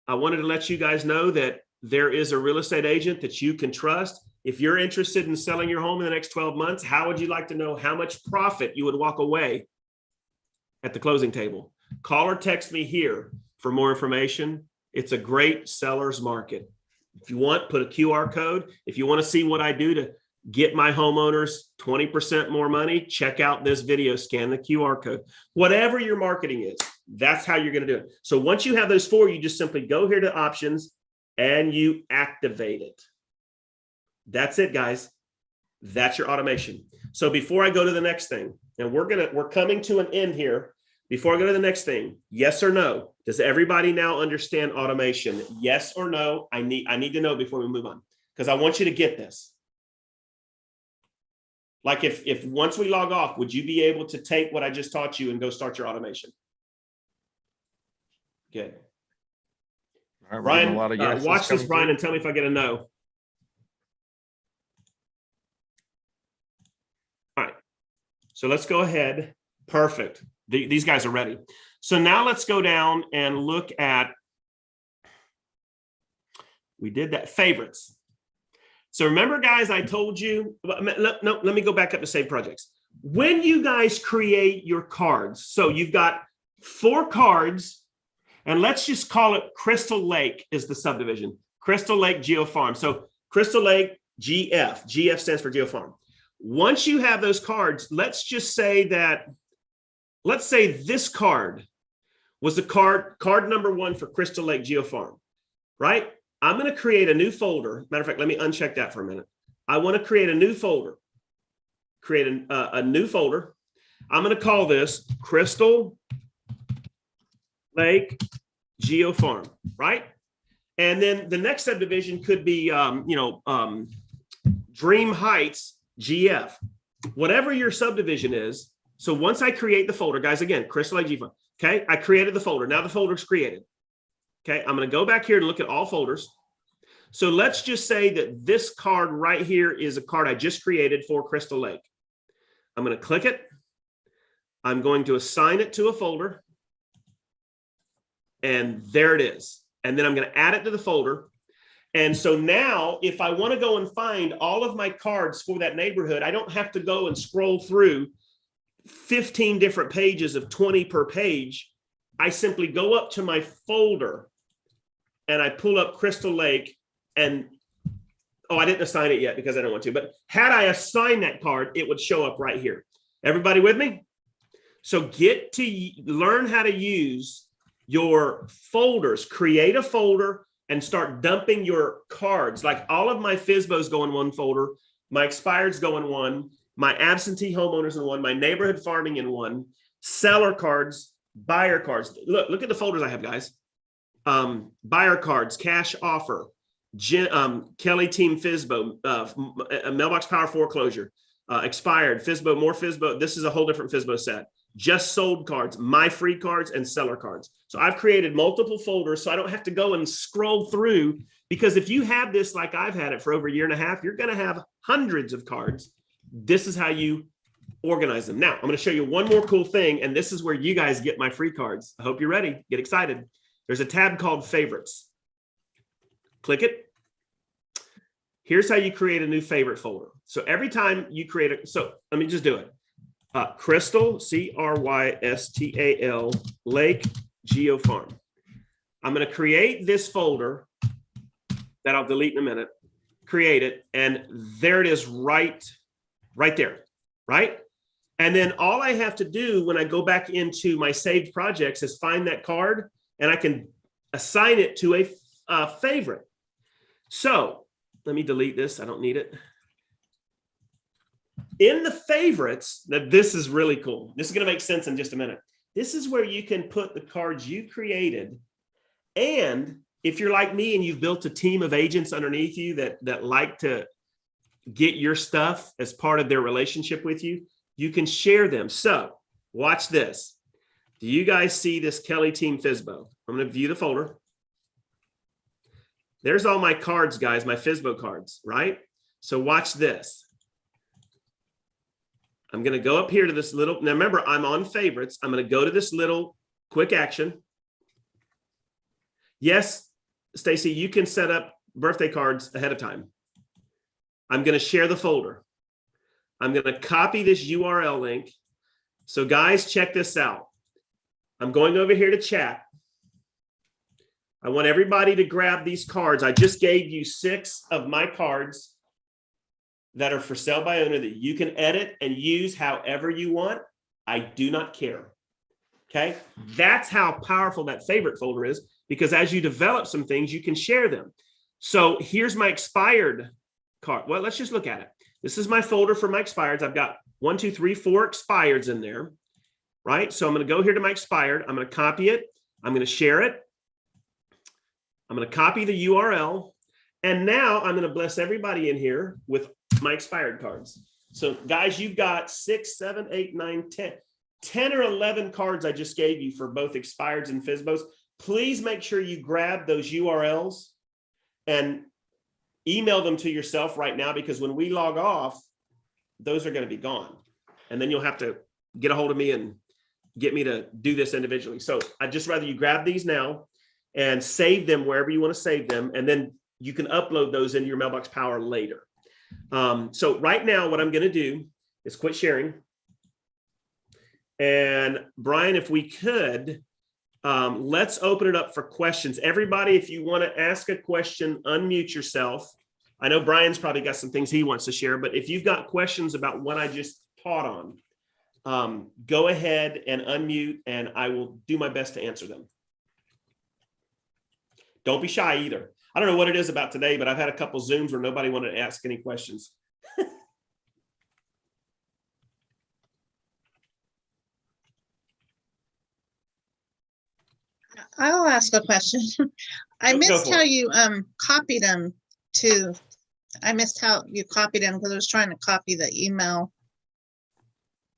I wanted to let you guys know that there is a real estate agent that you can trust. If you're interested in selling your home in the next 12 months, how would you like to know how much profit you would walk away at the closing table? Call or text me here for more information. It's a great seller's market. If you want, put a QR code. If you want to see what I do to get my homeowners 20% more money, check out this video, scan the QR code. Whatever your marketing is, that's how you're going to do it. So once you have those 4, you just simply go here to options and you activate it. That's it, guys. That's your automation. So before I go to the next thing, and we're coming to an end here. Before I go to the next thing, yes or no? Does everybody now understand automation? Yes or no? I need to know before we move on, because I want you to get this. Like if once we log off, would you be able to take what I just taught you and go start your automation? Good. All right, Brian, a lot of yeses watch this, coming Brian, through. and tell me if I get a no. All right. So let's go ahead. Perfect. These guys are ready. So now let's go down and look at, we did that, favorites. So remember, guys, I told you, let me go back up to save projects. When you guys create your cards, so you've got 4 cards, and let's just call it Crystal Lake is the subdivision. Crystal Lake GeoFarm. So Crystal Lake GF. GF stands for GeoFarm. Once you have those cards, let's just say that, let's say this card was the card number 1 for Crystal Lake GeoFarm, right? I'm going to create a new folder. Matter of fact, let me uncheck that for a minute. I want to create a new folder. Create a new folder. I'm going to call this Crystal Lake GeoFarm, right? And then the next subdivision could be, Dream Heights GF, whatever your subdivision is. So once I create the folder, guys, again, Crystal Lake GeoFarm. Okay, I created the folder. Now the folder's created. Okay, I'm going to go back here and look at all folders. So let's just say that this card right here is a card I just created for Crystal Lake. I'm going to click it. I'm going to assign it to a folder. And there it is. And then I'm going to add it to the folder. And so now if I want to go and find all of my cards for that neighborhood, I don't have to go and scroll through 15 different pages of 20 per page, I simply go up to my folder and I pull up Crystal Lake and, oh, I didn't assign it yet because I don't want to, but had I assigned that card, it would show up right here. Everybody with me? So get to learn how to use your folders, create a folder and start dumping your cards. Like all of my FSBOs go in one folder, my expireds go in one, my absentee homeowners in one, my neighborhood farming in one, seller cards, buyer cards. Look at the folders I have, guys. Buyer cards, cash offer, Kelly Team FSBO, Mailbox Power foreclosure, expired, FSBO, more FSBO. This is a whole different FSBO set. Just sold cards, my free cards, and seller cards. So I've created multiple folders so I don't have to go and scroll through, because if you have this like I've had it for over a year and a half, you're going to have hundreds of cards. This is how you organize them. Now, I'm going to show you one more cool thing, and this is where you guys get my free cards. I hope you're ready. Get excited. There's a tab called Favorites. Click it. Here's how you create a new favorite folder. So every time you create it, so let me just do it. Crystal, Crystal, Lake, Geo Farm. I'm going to create this folder that I'll delete in a minute, create it, and there it is right there, right? And then all I have to do when I go back into my saved projects is find that card, and I can assign it to a favorite. So let me delete this. I don't need it. In the favorites, that this is really cool. This is going to make sense in just a minute. This is where you can put the cards you created. And if you're like me and you've built a team of agents underneath you that like to get your stuff as part of their relationship with you, you can share them. So watch this. Do you guys see this Kelly Team FSBO? I'm going to view the folder. There's all my cards, guys, my FSBO cards, right? So watch this. I'm going to go up here to this little, now remember, I'm on favorites. I'm going to go to this little quick action. Yes, Stacy, you can set up birthday cards ahead of time. I'm going to share the folder. I'm going to copy this URL link. So guys, check this out. I'm going over here to chat. I want everybody to grab these cards. I just gave you 6 of my cards that are for sale by owner that you can edit and use however you want. I do not care. Okay. That's how powerful that favorite folder is, because as you develop some things, you can share them. So here's my expired card. Well, let's just look at it. This is my folder for my expireds. I've got 1, 2, 3, 4 expireds in there, right? So I'm going to go here to my expired. I'm going to copy it. I'm going to share it. I'm going to copy the URL. And now I'm going to bless everybody in here with my expired cards. So guys, you've got 6, 7, 8, 9, 10 or 11 cards I just gave you for both expireds and FSBOs. Please make sure you grab those URLs and email them to yourself right now, because when we log off, those are going to be gone. And then you'll have to get a hold of me and get me to do this individually. So I'd just rather you grab these now and save them wherever you want to save them. And then you can upload those into your Mailbox Power later. So right now, what I'm going to do is quit sharing. And Brian, if we could, let's open it up for questions. Everybody, if you want to ask a question, unmute yourself. I know Brian's probably got some things he wants to share, but if you've got questions about what I just taught on, go ahead and unmute, and I will do my best to answer them. Don't be shy either. I don't know what it is about today, but I've had a couple Zooms where nobody wanted to ask any questions. I'll ask a question. I missed how you copied them to. I missed how you copied them because I was trying to copy the email.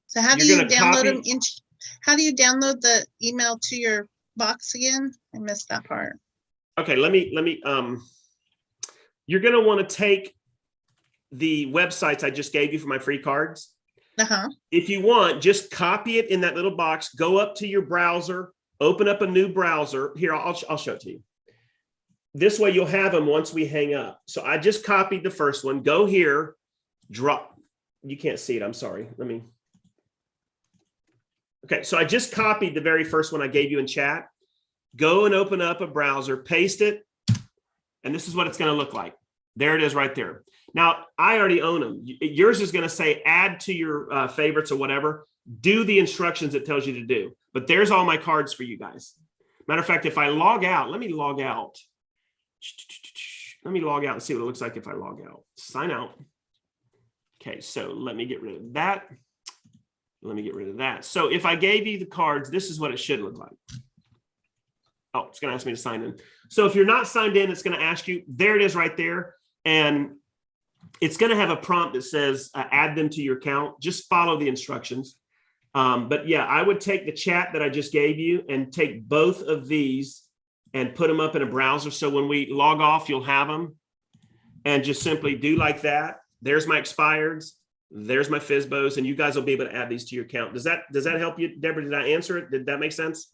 So how do you download them? How do you download the email to your box again? I missed that part. Okay, let me. You're going to want to take the websites I just gave you for my free cards. If you want, just copy it in that little box. Go up to your browser. Open up a new browser. Here, I'll show it to you. This way you'll have them once we hang up. So I just copied the first one. Go here, drop. You can't see it. I'm sorry. Let me. Okay, so I just copied the very first one I gave you in chat. Go and open up a browser, paste it, and this is what it's going to look like. There it is right there. Now, I already own them. Yours is going to say add to your favorites or whatever. Do the instructions it tells you to do. But there's all my cards for you guys. Matter of fact, if I log out, let me log out. Let me log out and see what it looks like if I log out. Sign out. Okay, so let me get rid of that. Let me get rid of that. So if I gave you the cards, this is what it should look like. Oh, it's going to ask me to sign in. So if you're not signed in, it's going to ask you. There it is right there. And it's going to have a prompt that says add them to your account. Just follow the instructions. But yeah, I would take the chat that I just gave you and take both of these and put them up in a browser. So when we log off, you'll have them. And just simply do like that. There's my expireds. There's my FSBOs. And you guys will be able to add these to your account. Does that help you, Deborah? Did I answer it? Did that make sense?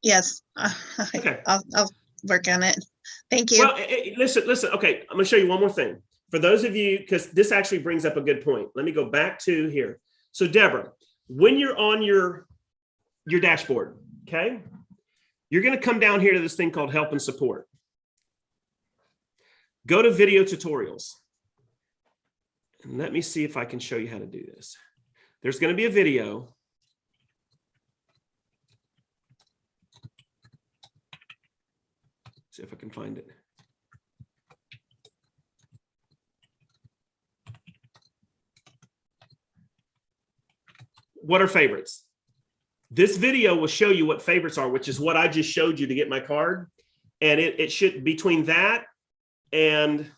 Yes. Okay. I'll work on it. Thank you. Well, listen. Okay, I'm going to show you one more thing. For those of you, because this actually brings up a good point. Let me go back to here. So, Deborah, when you're on your dashboard, okay, you're going to come down here to this thing called Help and Support. Go to Video Tutorials. And let me see if I can show you how to do this. There's going to be a video. See if I can find it. What are favorites? This video will show you what favorites are, which is what I just showed you to get my card. And it should, between that and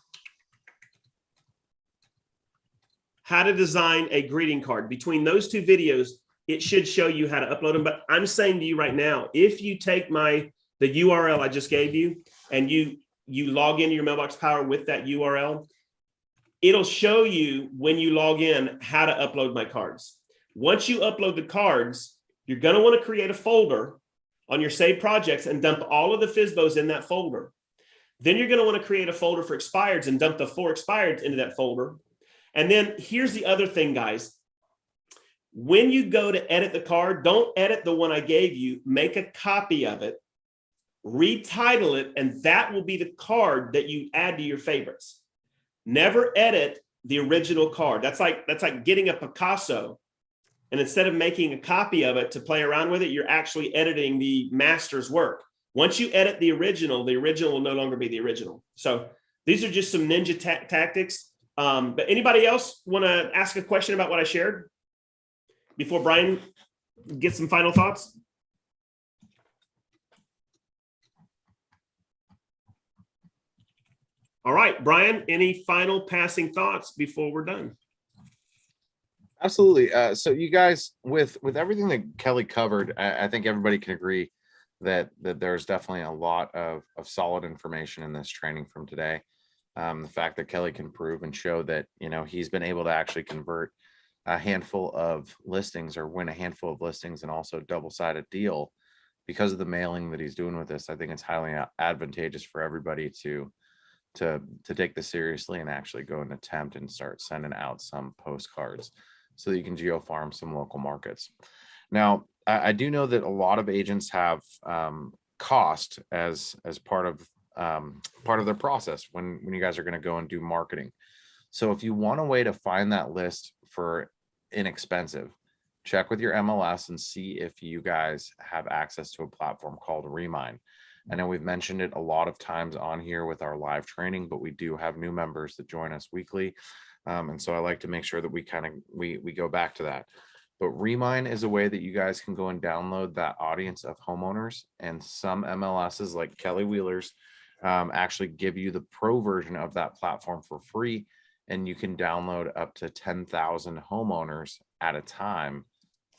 how to design a greeting card, between those two videos, it should show you how to upload them. But I'm saying to you right now, if you take the URL I just gave you and you log into your Mailbox Power with that URL, it'll show you when you log in how to upload my cards. Once you upload the cards, you're going to want to create a folder on your saved projects and dump all of the FSBOs in that folder. Then you're going to want to create a folder for expireds and dump the 4 expireds into that folder. And then here's the other thing, guys. When you go to edit the card, don't edit the one I gave you. Make a copy of it, retitle it, and that will be the card that you add to your favorites. Never edit the original card. That's like getting a Picasso, and instead of making a copy of it to play around with it, you're actually editing the master's work. Once you edit the original will no longer be the original. So these are just some ninja tactics. But anybody else want to ask a question about what I shared before Brian gets some final thoughts? All right, Brian, any final passing thoughts before we're done? Absolutely. So you guys, with everything that Kelly covered, I think everybody can agree that there's definitely a lot of solid information in this training from today. The fact that Kelly can prove and show that, he's been able to actually convert a handful of listings or win a handful of listings and also double-sided deal because of the mailing that he's doing with this. I think it's highly advantageous for everybody to take this seriously and actually go and attempt and start sending out some postcards so that you can geo-farm some local markets. Now, I do know that a lot of agents have cost as part of their process when you guys are going to go and do marketing. So if you want a way to find that list for inexpensive, check with your MLS and see if you guys have access to a platform called Remine. I know we've mentioned it a lot of times on here with our live training, but we do have new members that join us weekly. And so I like to make sure that we go back to that. But Remine is a way that you guys can go and download that audience of homeowners, and some MLSs like Kelly Wheeler's actually give you the pro version of that platform for free. And you can download up to 10,000 homeowners at a time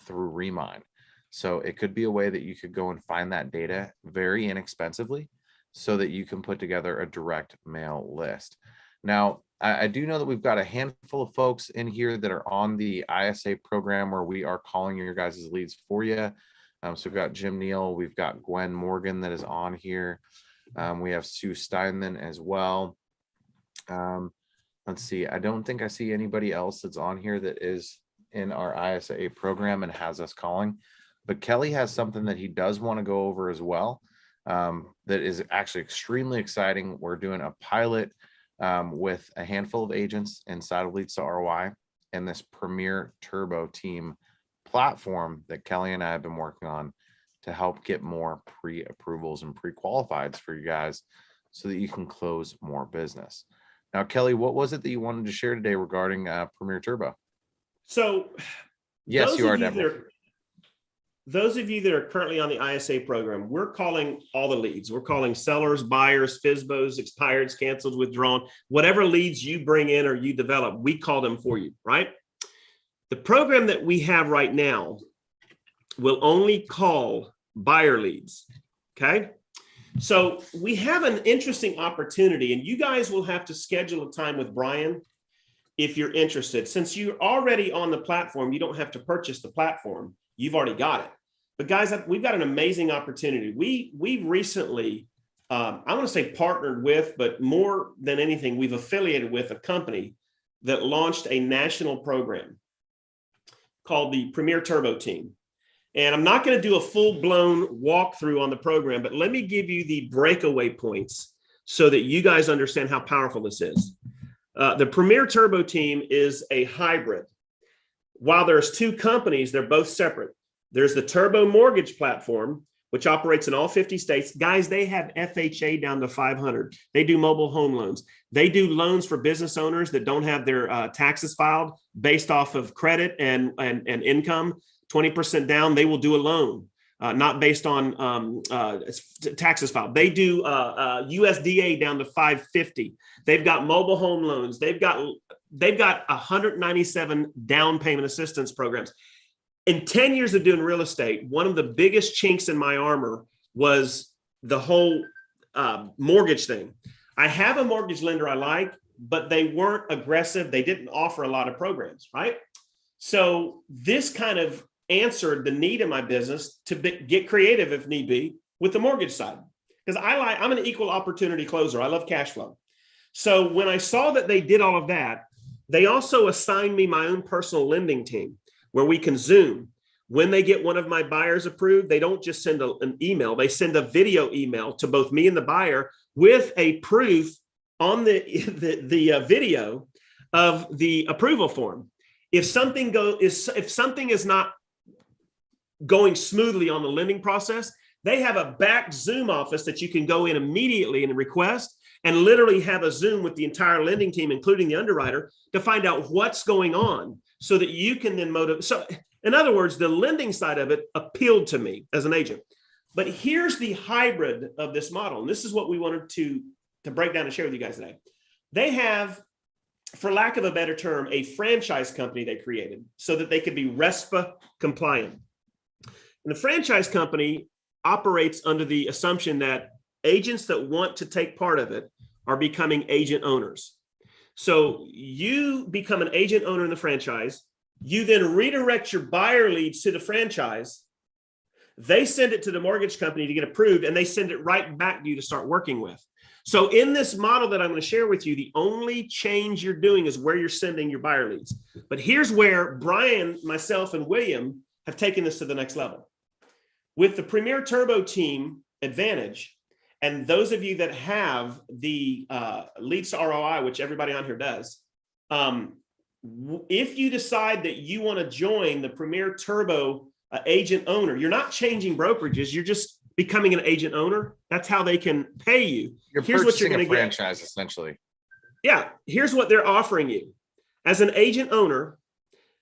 through Remine. So it could be a way that you could go and find that data very inexpensively so that you can put together a direct mail list. Now, I do know that we've got a handful of folks in here that are on the ISA program where we are calling your guys' leads for you. So we've got Jim Neal, we've got Gwen Morgan that is on here. We have Sue Steinman as well. let's see. I don't think I see anybody else that's on here that is in our ISA program and has us calling. But Kelly has something that he does want to go over as well. That is actually extremely exciting. We're doing a pilot with a handful of agents inside of Leads to ROI and this Premier Turbo Team platform that Kelly and I have been working on to help get more pre-approvals and pre-qualifieds for you guys so that you can close more business. Now, Kelly, what was it that you wanted to share today regarding Premier Turbo? So yes, you are, Deborah. Those of you that are currently on the ISA program, we're calling all the leads. We're calling sellers, buyers, FSBOs, expireds, canceled, withdrawn, whatever leads you bring in or you develop, we call them for you, right? The program that we have right now will only call buyer leads, okay? So we have an interesting opportunity, and you guys will have to schedule a time with Brian if you're interested. Since you're already on the platform, you don't have to purchase the platform. You've already got it. But guys, we've got an amazing opportunity. We recently, I want to say partnered with, but more than anything, we've affiliated with a company that launched a national program called the Premier Turbo Team. And I'm not going to do a full-blown walkthrough on the program, but let me give you the breakaway points so that you guys understand how powerful this is. The Premier Turbo Team is a hybrid. While there's two companies, they're both separate. There's the Turbo Mortgage Platform, which operates in all 50 states. Guys, they have FHA down to 500. They do mobile home loans. They do loans for business owners that don't have their taxes filed based off of credit and income. 20% down, they will do a loan, not based on taxes filed. They do USDA down to 550. They've got mobile home loans. They've got 197 down payment assistance programs. In 10 years of doing real estate, one of the biggest chinks in my armor was the whole mortgage thing. I have a mortgage lender I like, but they weren't aggressive. They didn't offer a lot of programs, right? So this kind of answered the need in my business to get creative if need be with the mortgage side. Because I'm an equal opportunity closer. I love cash flow. So when I saw that they did all of that, they also assigned me my own personal lending team where we can Zoom. When they get one of my buyers approved, they don't just send an email. They send a video email to both me and the buyer with a proof on the video of the approval form. If something is not going smoothly on the lending process, they have a back Zoom office that you can go in immediately and request and literally have a Zoom with the entire lending team, including the underwriter, to find out what's going on so that you can then motivate. So in other words, the lending side of it appealed to me as an agent. But here's the hybrid of this model. And this is what we wanted to break down and share with you guys today. They have, for lack of a better term, a franchise company they created so that they could be RESPA compliant. And the franchise company operates under the assumption that agents that want to take part of it are becoming agent owners. So you become an agent owner in the franchise. You then redirect your buyer leads to the franchise. They send it to the mortgage company to get approved, and they send it right back to you to start working with. So in this model that I'm going to share with you, the only change you're doing is where you're sending your buyer leads. But here's where Brian, myself, and William have taken this to the next level. With the Premier Turbo Team advantage, and those of you that have the Leads to ROI, which everybody on here does, if you decide that you want to join the Premier Turbo agent owner, you're not changing brokerages, you're just becoming an agent owner. That's how they can pay you. Here's what you're going to get. Franchise, essentially. Yeah, here's what they're offering you. As an agent owner,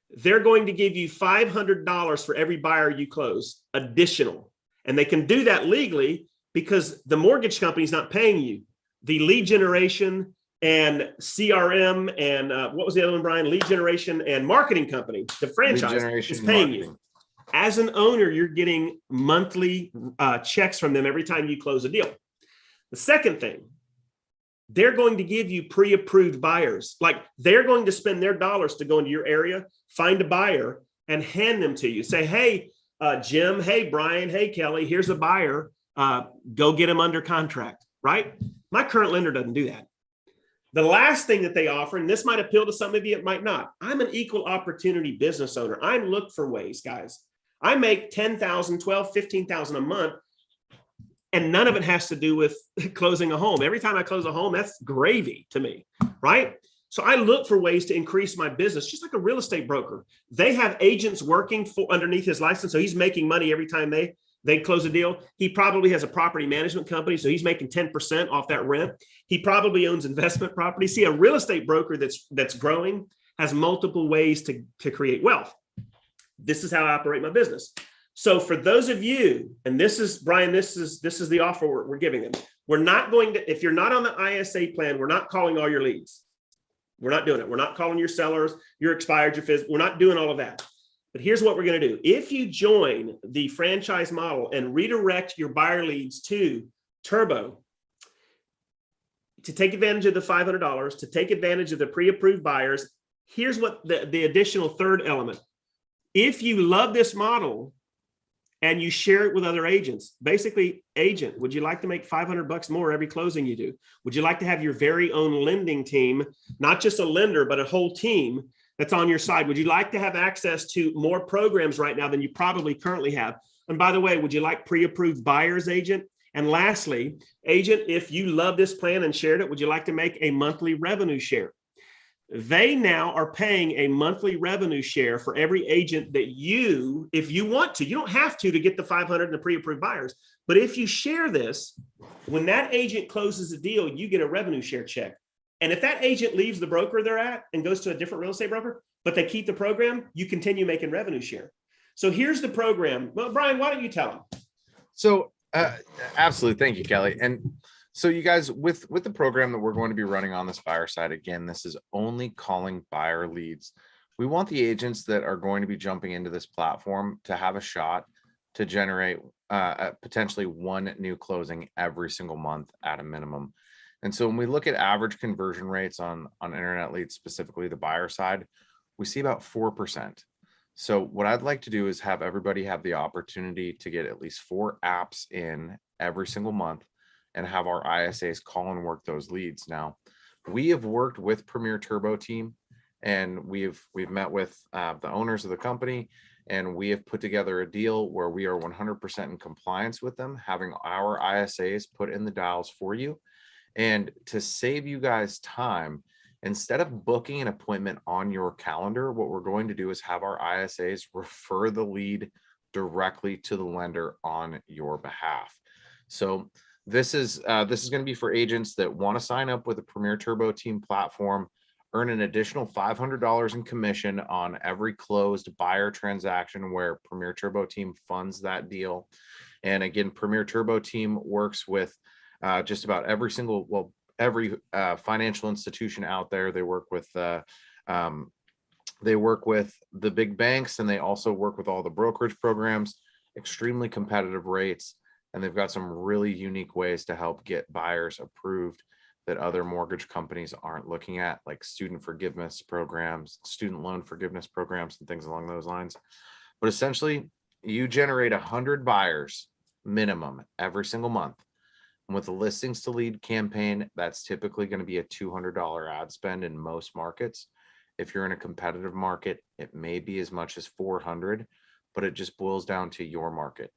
they're going to give you $500 for every buyer you close, additional. And they can do that legally because the mortgage company's not paying you. The lead generation and CRM and what was the other one, Brian? Lead generation and marketing company, the franchise is paying you. As an owner, you're getting monthly checks from them every time you close a deal. The second thing, they're going to give you pre-approved buyers. Like they're going to spend their dollars to go into your area, find a buyer, and hand them to you. Say, hey, Jim, hey, Brian, hey, Kelly, here's a buyer. Go get him under contract, right? My current lender doesn't do that. The last thing that they offer, and this might appeal to some of you, it might not. I'm an equal opportunity business owner. I look for ways, guys. I make 10,000, 12, 15,000 a month, and none of it has to do with closing a home. Every time I close a home, that's gravy to me, right? So I look for ways to increase my business, just like a real estate broker. They have agents working for underneath his license, so he's making money every time they close a deal. He probably has a property management company, so he's making 10% off that rent. He probably owns investment property. See, a real estate broker that's growing has multiple ways to create wealth. This is how I operate my business. So for those of you, and this is, Brian, this is the offer we're giving them. We're not going to, if you're not on the ISA plan, we're not calling all your leads. We're not doing it. We're not calling your sellers, your expired, your phys. We're not doing all of that. But here's what we're going to do. If you join the franchise model and redirect your buyer leads to Turbo to take advantage of the $500, to take advantage of the pre-approved buyers, here's what the additional third element. If you love this model and you share it with other agents, basically, agent, would you like to make $500 more every closing you do? Would you like to have your very own lending team, not just a lender, but a whole team that's on your side? Would you like to have access to more programs right now than you probably currently have? And by the way, would you like pre-approved buyers, agent? And lastly, agent, if you love this plan and shared it, would you like to make a monthly revenue share? They now are paying a monthly revenue share for every agent that you, if you want to, you don't have to get the 500 and the pre-approved buyers. But if you share this, when that agent closes a deal, you get a revenue share check. And if that agent leaves the broker they're at and goes to a different real estate broker, but they keep the program, you continue making revenue share. So here's the program. Well, Brian, why don't you tell them? So absolutely. Thank you, Kelly. And so you guys, with the program that we're going to be running on this buyer side, again, this is only calling buyer leads. We want the agents that are going to be jumping into this platform to have a shot to generate potentially one new closing every single month at a minimum. And so when we look at average conversion rates on internet leads, specifically the buyer side, we see about 4%. So what I'd like to do is have everybody have the opportunity to get at least 4 apps in every single month and have our ISAs call and work those leads. Now, we have worked with Premier Turbo team, and we've met with the owners of the company, and we have put together a deal where we are 100% in compliance with them, having our ISAs put in the dials for you. And to save you guys time, instead of booking an appointment on your calendar, what we're going to do is have our ISAs refer the lead directly to the lender on your behalf. So this is going to be for agents that want to sign up with the Premier Turbo Team platform, earn an additional $500 in commission on every closed buyer transaction where Premier Turbo Team funds that deal. And again, Premier Turbo Team works with just about every financial institution out there. They work with the big banks, and they also work with all the brokerage programs, extremely competitive rates. And they've got some really unique ways to help get buyers approved that other mortgage companies aren't looking at, like student forgiveness programs, student loan forgiveness programs, and things along those lines. But essentially, you generate 100 buyers minimum every single month. And with the listings to lead campaign, that's typically going to be a $200 ad spend in most markets. If you're in a competitive market, it may be as much as $400, but it just boils down to your market.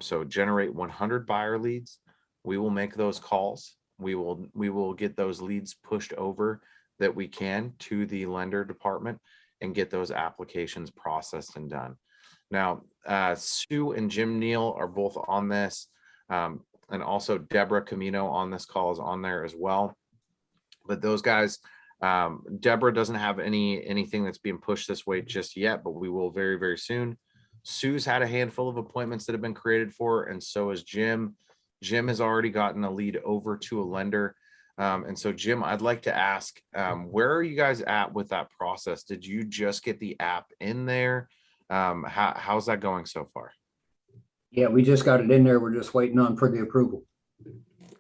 So generate 100 buyer leads. We will make those calls. We will get those leads pushed over that we can to the lender department and get those applications processed and done. Now, Sue and Jim Neal are both on this, and also Deborah Camino on this call is on there as well. But those guys, Deborah doesn't have anything that's being pushed this way just yet, but we will very, very soon. Sue's had a handful of appointments that have been created for, and so has Jim. Jim has already gotten a lead over to a lender. And so, Jim, I'd like to ask, where are you guys at with that process? Did you just get the app in there? How's that going so far? Yeah, we just got it in there. We're just waiting for the approval.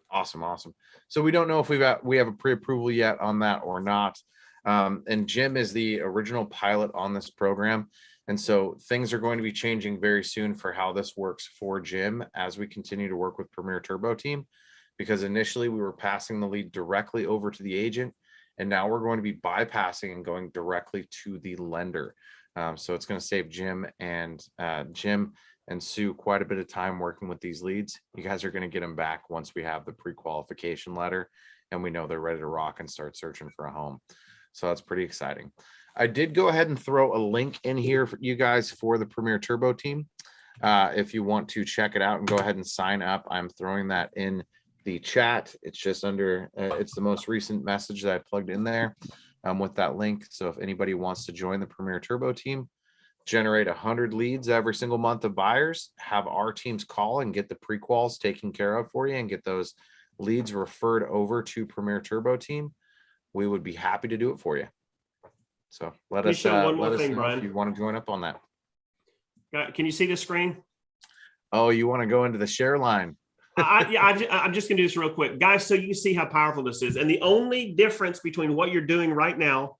Awesome. So we don't know if we have a pre-approval yet on that or not. And Jim is the original pilot on this program. And so things are going to be changing very soon for how this works for Jim as we continue to work with Premier Turbo Team, because initially we were passing the lead directly over to the agent, and now we're going to be bypassing and going directly to the lender. So it's going to save Jim and Sue quite a bit of time working with these leads. You guys are going to get them back once we have the pre-qualification letter and we know they're ready to rock and start searching for a home. So that's pretty exciting. I did go ahead and throw a link in here for you guys for the Premier Turbo team. If you want to check it out and go ahead and sign up, I'm throwing that in the chat. It's just under, it's the most recent message that I plugged in there with that link. So if anybody wants to join the Premier Turbo team, generate 100 leads every single month of buyers, have our teams call and get the pre-quals taken care of for you and get those leads referred over to Premier Turbo team, we would be happy to do it for you. So let us know if you want to join up on that. Can you see the screen? Oh, you want to go into the share line? I'm just going to do this real quick, guys, so you can see how powerful this is. And the only difference between what you're doing right now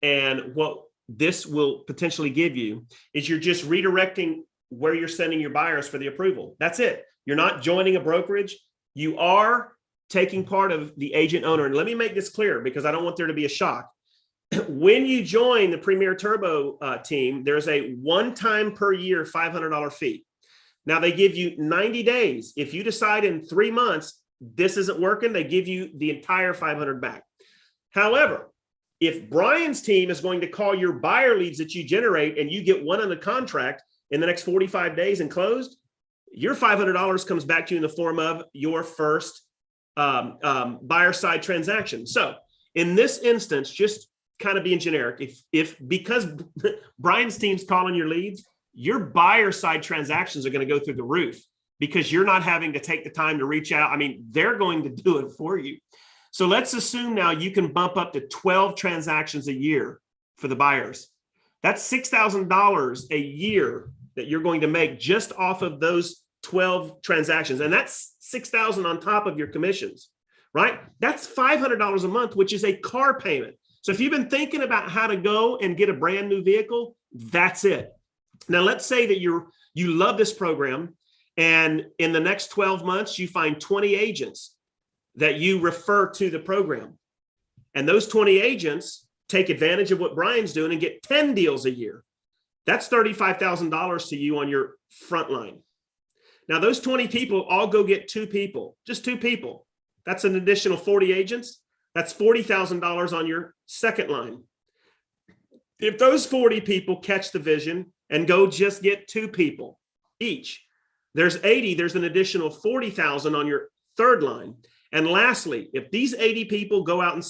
and what this will potentially give you is you're just redirecting where you're sending your buyers for the approval. That's it. You're not joining a brokerage. You are taking part of the agent owner. And let me make this clear because I don't want there to be a shock. When you join the Premier Turbo team, there's a one-time per year $500 fee. Now they give you 90 days. If you decide in 3 months this isn't working, they give you the entire $500 back. However, if Brian's team is going to call your buyer leads that you generate and you get one on the contract in the next 45 days and closed, your $500 comes back to you in the form of your first buyer side transaction. So in this instance, just kind of being generic, because Brian's team's calling your leads, your buyer side transactions are going to go through the roof because you're not having to take the time to reach out. I mean, they're going to do it for you. So let's assume now you can bump up to 12 transactions a year for the buyers. That's $6,000 a year that you're going to make just off of those 12 transactions. And that's $6,000 on top of your commissions, right? That's $500 a month, which is a car payment. So if you've been thinking about how to go and get a brand new vehicle, that's it. Now, let's say that you love this program and in the next 12 months, you find 20 agents that you refer to the program. And those 20 agents take advantage of what Brian's doing and get 10 deals a year. That's $35,000 to you on your front line. Now, those 20 people all go get 2 people, just 2 people. That's an additional 40 agents. That's $40,000 on your second line. If those 40 people catch the vision and go just get 2 people each, there's 80, there's an additional 40,000 on your third line. And lastly, if these 80 people go out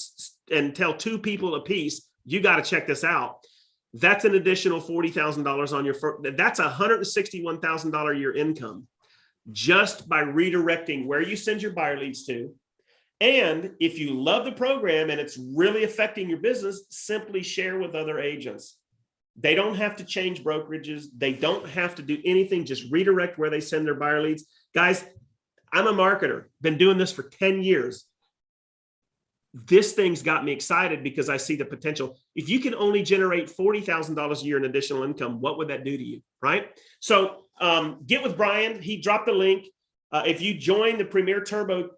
and tell 2 people a piece, you got to check this out. That's an additional $40,000 on your first. That's $161,000 a year income just by redirecting where you send your buyer leads to. And if you love the program and it's really affecting your business, simply share with other agents. They don't have to change brokerages. They don't have to do anything. Just redirect where they send their buyer leads. Guys, I'm a marketer, been doing this for 10 years. This thing's got me excited because I see the potential. If you can only generate $40,000 a year in additional income, what would that do to you, right? So get with Brian. He dropped the link. If you join the Premier Turbo,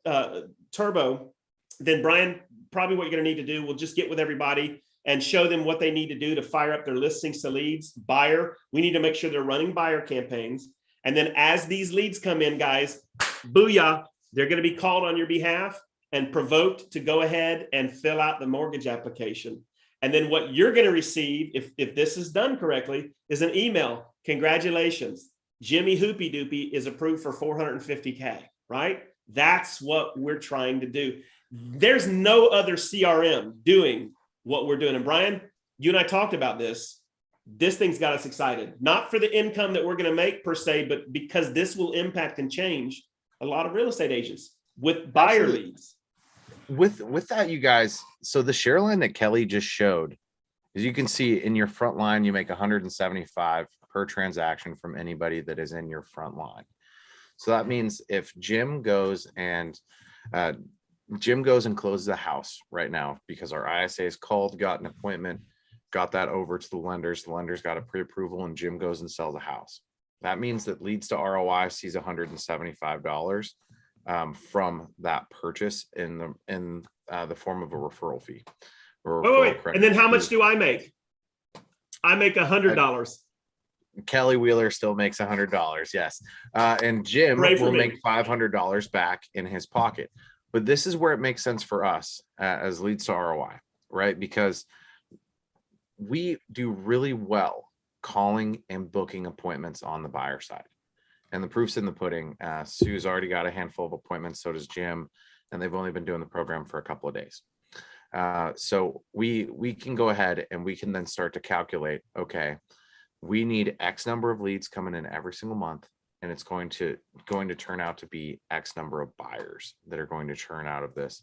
then Brian, probably what you're going to need to do, will just get with everybody and show them what they need to do to fire up their listings to leads. Buyer, we need to make sure they're running buyer campaigns. And then as these leads come in, guys, booyah, they're going to be called on your behalf and provoked to go ahead and fill out the mortgage application. And then what you're going to receive, if this is done correctly, is an email. Congratulations, Jimmy Hoopy Doopy is approved for $450K, right? That's what we're trying to do. There's no other CRM doing what we're doing. And Brian, you and I talked about this. This thing's got us excited, not for the income that we're going to make per se, but because this will impact and change a lot of real estate agents with buyer leads. With that, you guys, so the share line that Kelly just showed, as you can see in your front line, you make 175 per transaction from anybody that is in your front line. So that means if Jim goes and closes a house right now because our ISA is called, got an appointment, got that over to the lenders got a pre-approval, and Jim goes and sells a house. That means that leads to ROI sees $175. from that purchase in the form of a referral fee. Or Wait. referral And then how credit. much do I make? I make $100. Kelly Wheeler still makes $100. Yes. And Jim Pray for will me. make $500 back in his pocket. But this is where it makes sense for us as leads to ROI, right? Because we do really well calling and booking appointments on the buyer side. And the proof's in the pudding. Sue's already got a handful of appointments. So does Jim. And they've only been doing the program for a couple of days. So we can go ahead and we can then start to calculate, okay, we need X number of leads coming in every single month, and it's going to turn out to be X number of buyers that are going to churn out of this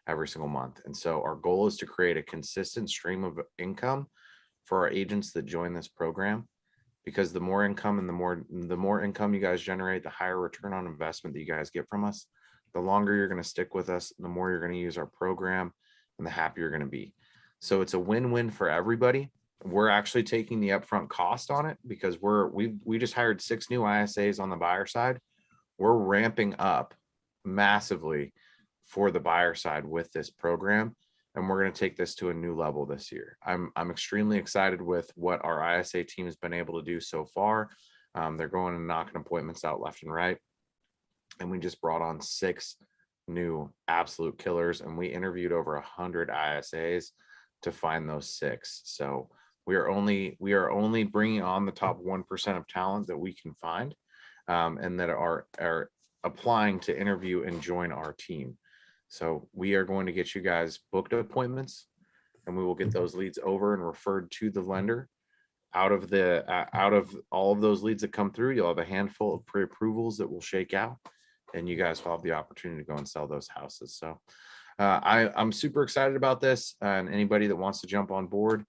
every single month. And so our goal is to create a consistent stream of income for our agents that join this program, because the more income and the more income you guys generate, the higher return on investment that you guys get from us, the longer you're going to stick with us, the more you're going to use our program, and the happier you're going to be. So it's a win-win for everybody. We're actually taking the upfront cost on it because we just hired 6 new ISAs on the buyer side. We're ramping up massively for the buyer side with this program, and we're going to take this to a new level this year. I'm extremely excited with what our ISA team has been able to do so far. They're going and knocking appointments out left and right, and we just brought on 6 new absolute killers, and we interviewed over 100 ISAs to find those 6. So we are only bringing on the top 1% of talent that we can find, and that are applying to interview and join our team. So we are going to get you guys booked appointments, and we will get those leads over and referred to the lender. Out of all of those leads that come through, you'll have a handful of pre-approvals that will shake out, and you guys will have the opportunity to go and sell those houses. So I'm super excited about this, and anybody that wants to jump on board,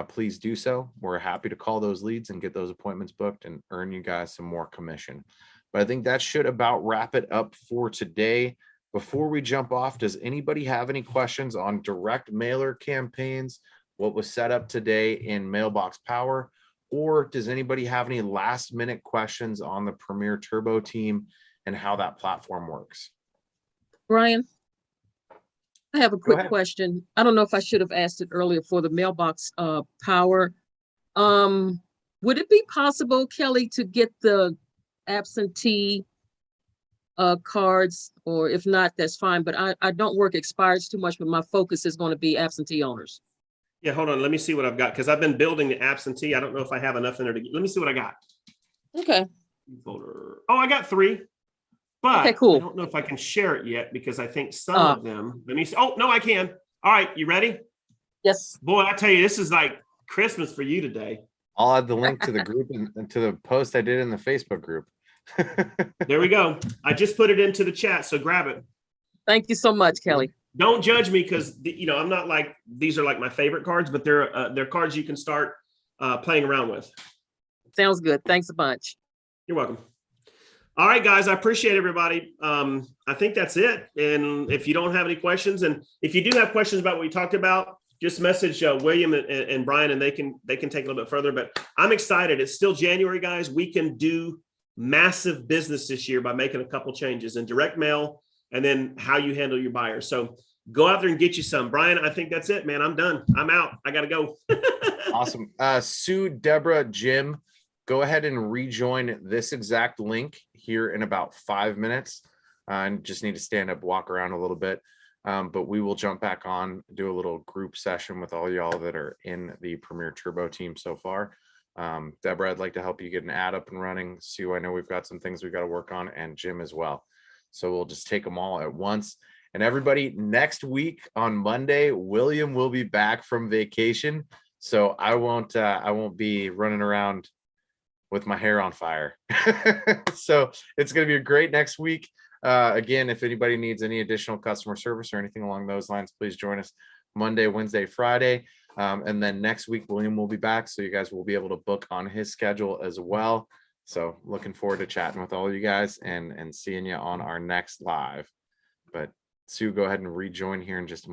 please do so. We're happy to call those leads and get those appointments booked and earn you guys some more commission. But I think that should about wrap it up for today. Before we jump off, does anybody have any questions on direct mailer campaigns, what was set up today in Mailbox Power? Or does anybody have any last minute questions on the Premier Turbo team and how that platform works? Brian, I have a Go quick ahead. question. I don't know if I should have asked it earlier for the Mailbox Power. Would it be possible, Kelly, to get the absentee cards, or if not, that's fine, but I don't work expires too much, but my focus is going to be absentee owners. Yeah, hold on. Let me see what I've got, because I've been building the absentee. I don't know if I have enough in there to get. Let me see what I got. Okay. Folder. Oh, I got 3. But Okay, cool. I don't know if I can share it yet, because I think some of them. Let me see. Oh, no, I can. All right, you ready? Yes. Boy, I tell you, this is like Christmas for you today. I'll add the link to the group and to the post I did in the Facebook group. There we go. I just put it into the chat, so grab it. Thank you so much, Kelly. Don't judge me, because I'm not like these are like my favorite cards, but they're cards you can start playing around with. Sounds good. Thanks a bunch. You're welcome. All right, guys, I appreciate everybody. I think that's it. And if you don't have any questions, and if you do have questions about what we talked about, just message William and Brian, and they can take a little bit further. But I'm excited. It's still January, guys. We can do massive business this year by making a couple changes in direct mail and then how you handle your buyers. So go out there and get you some. Brian, I think that's it, man. I'm done. I'm out. I got to go. Awesome. Sue, Deborah, Jim, go ahead and rejoin this exact link here in about 5 minutes. And just need to stand up, walk around a little bit. But we will jump back on, do a little group session with all y'all that are in the Premier Turbo team so far. Deborah, I'd like to help you get an ad up and running. Sue, I know we've got some things we've got to work on, and Jim as well. So we'll just take them all at once. And everybody, next week on Monday, William will be back from vacation. So I won't be running around with my hair on fire. So it's going to be a great next week. Again, if anybody needs any additional customer service or anything along those lines, please join us Monday, Wednesday, Friday. And then next week, William will be back. So you guys will be able to book on his schedule as well. So looking forward to chatting with all you guys and seeing you on our next live. But Sue, go ahead and rejoin here in just a moment.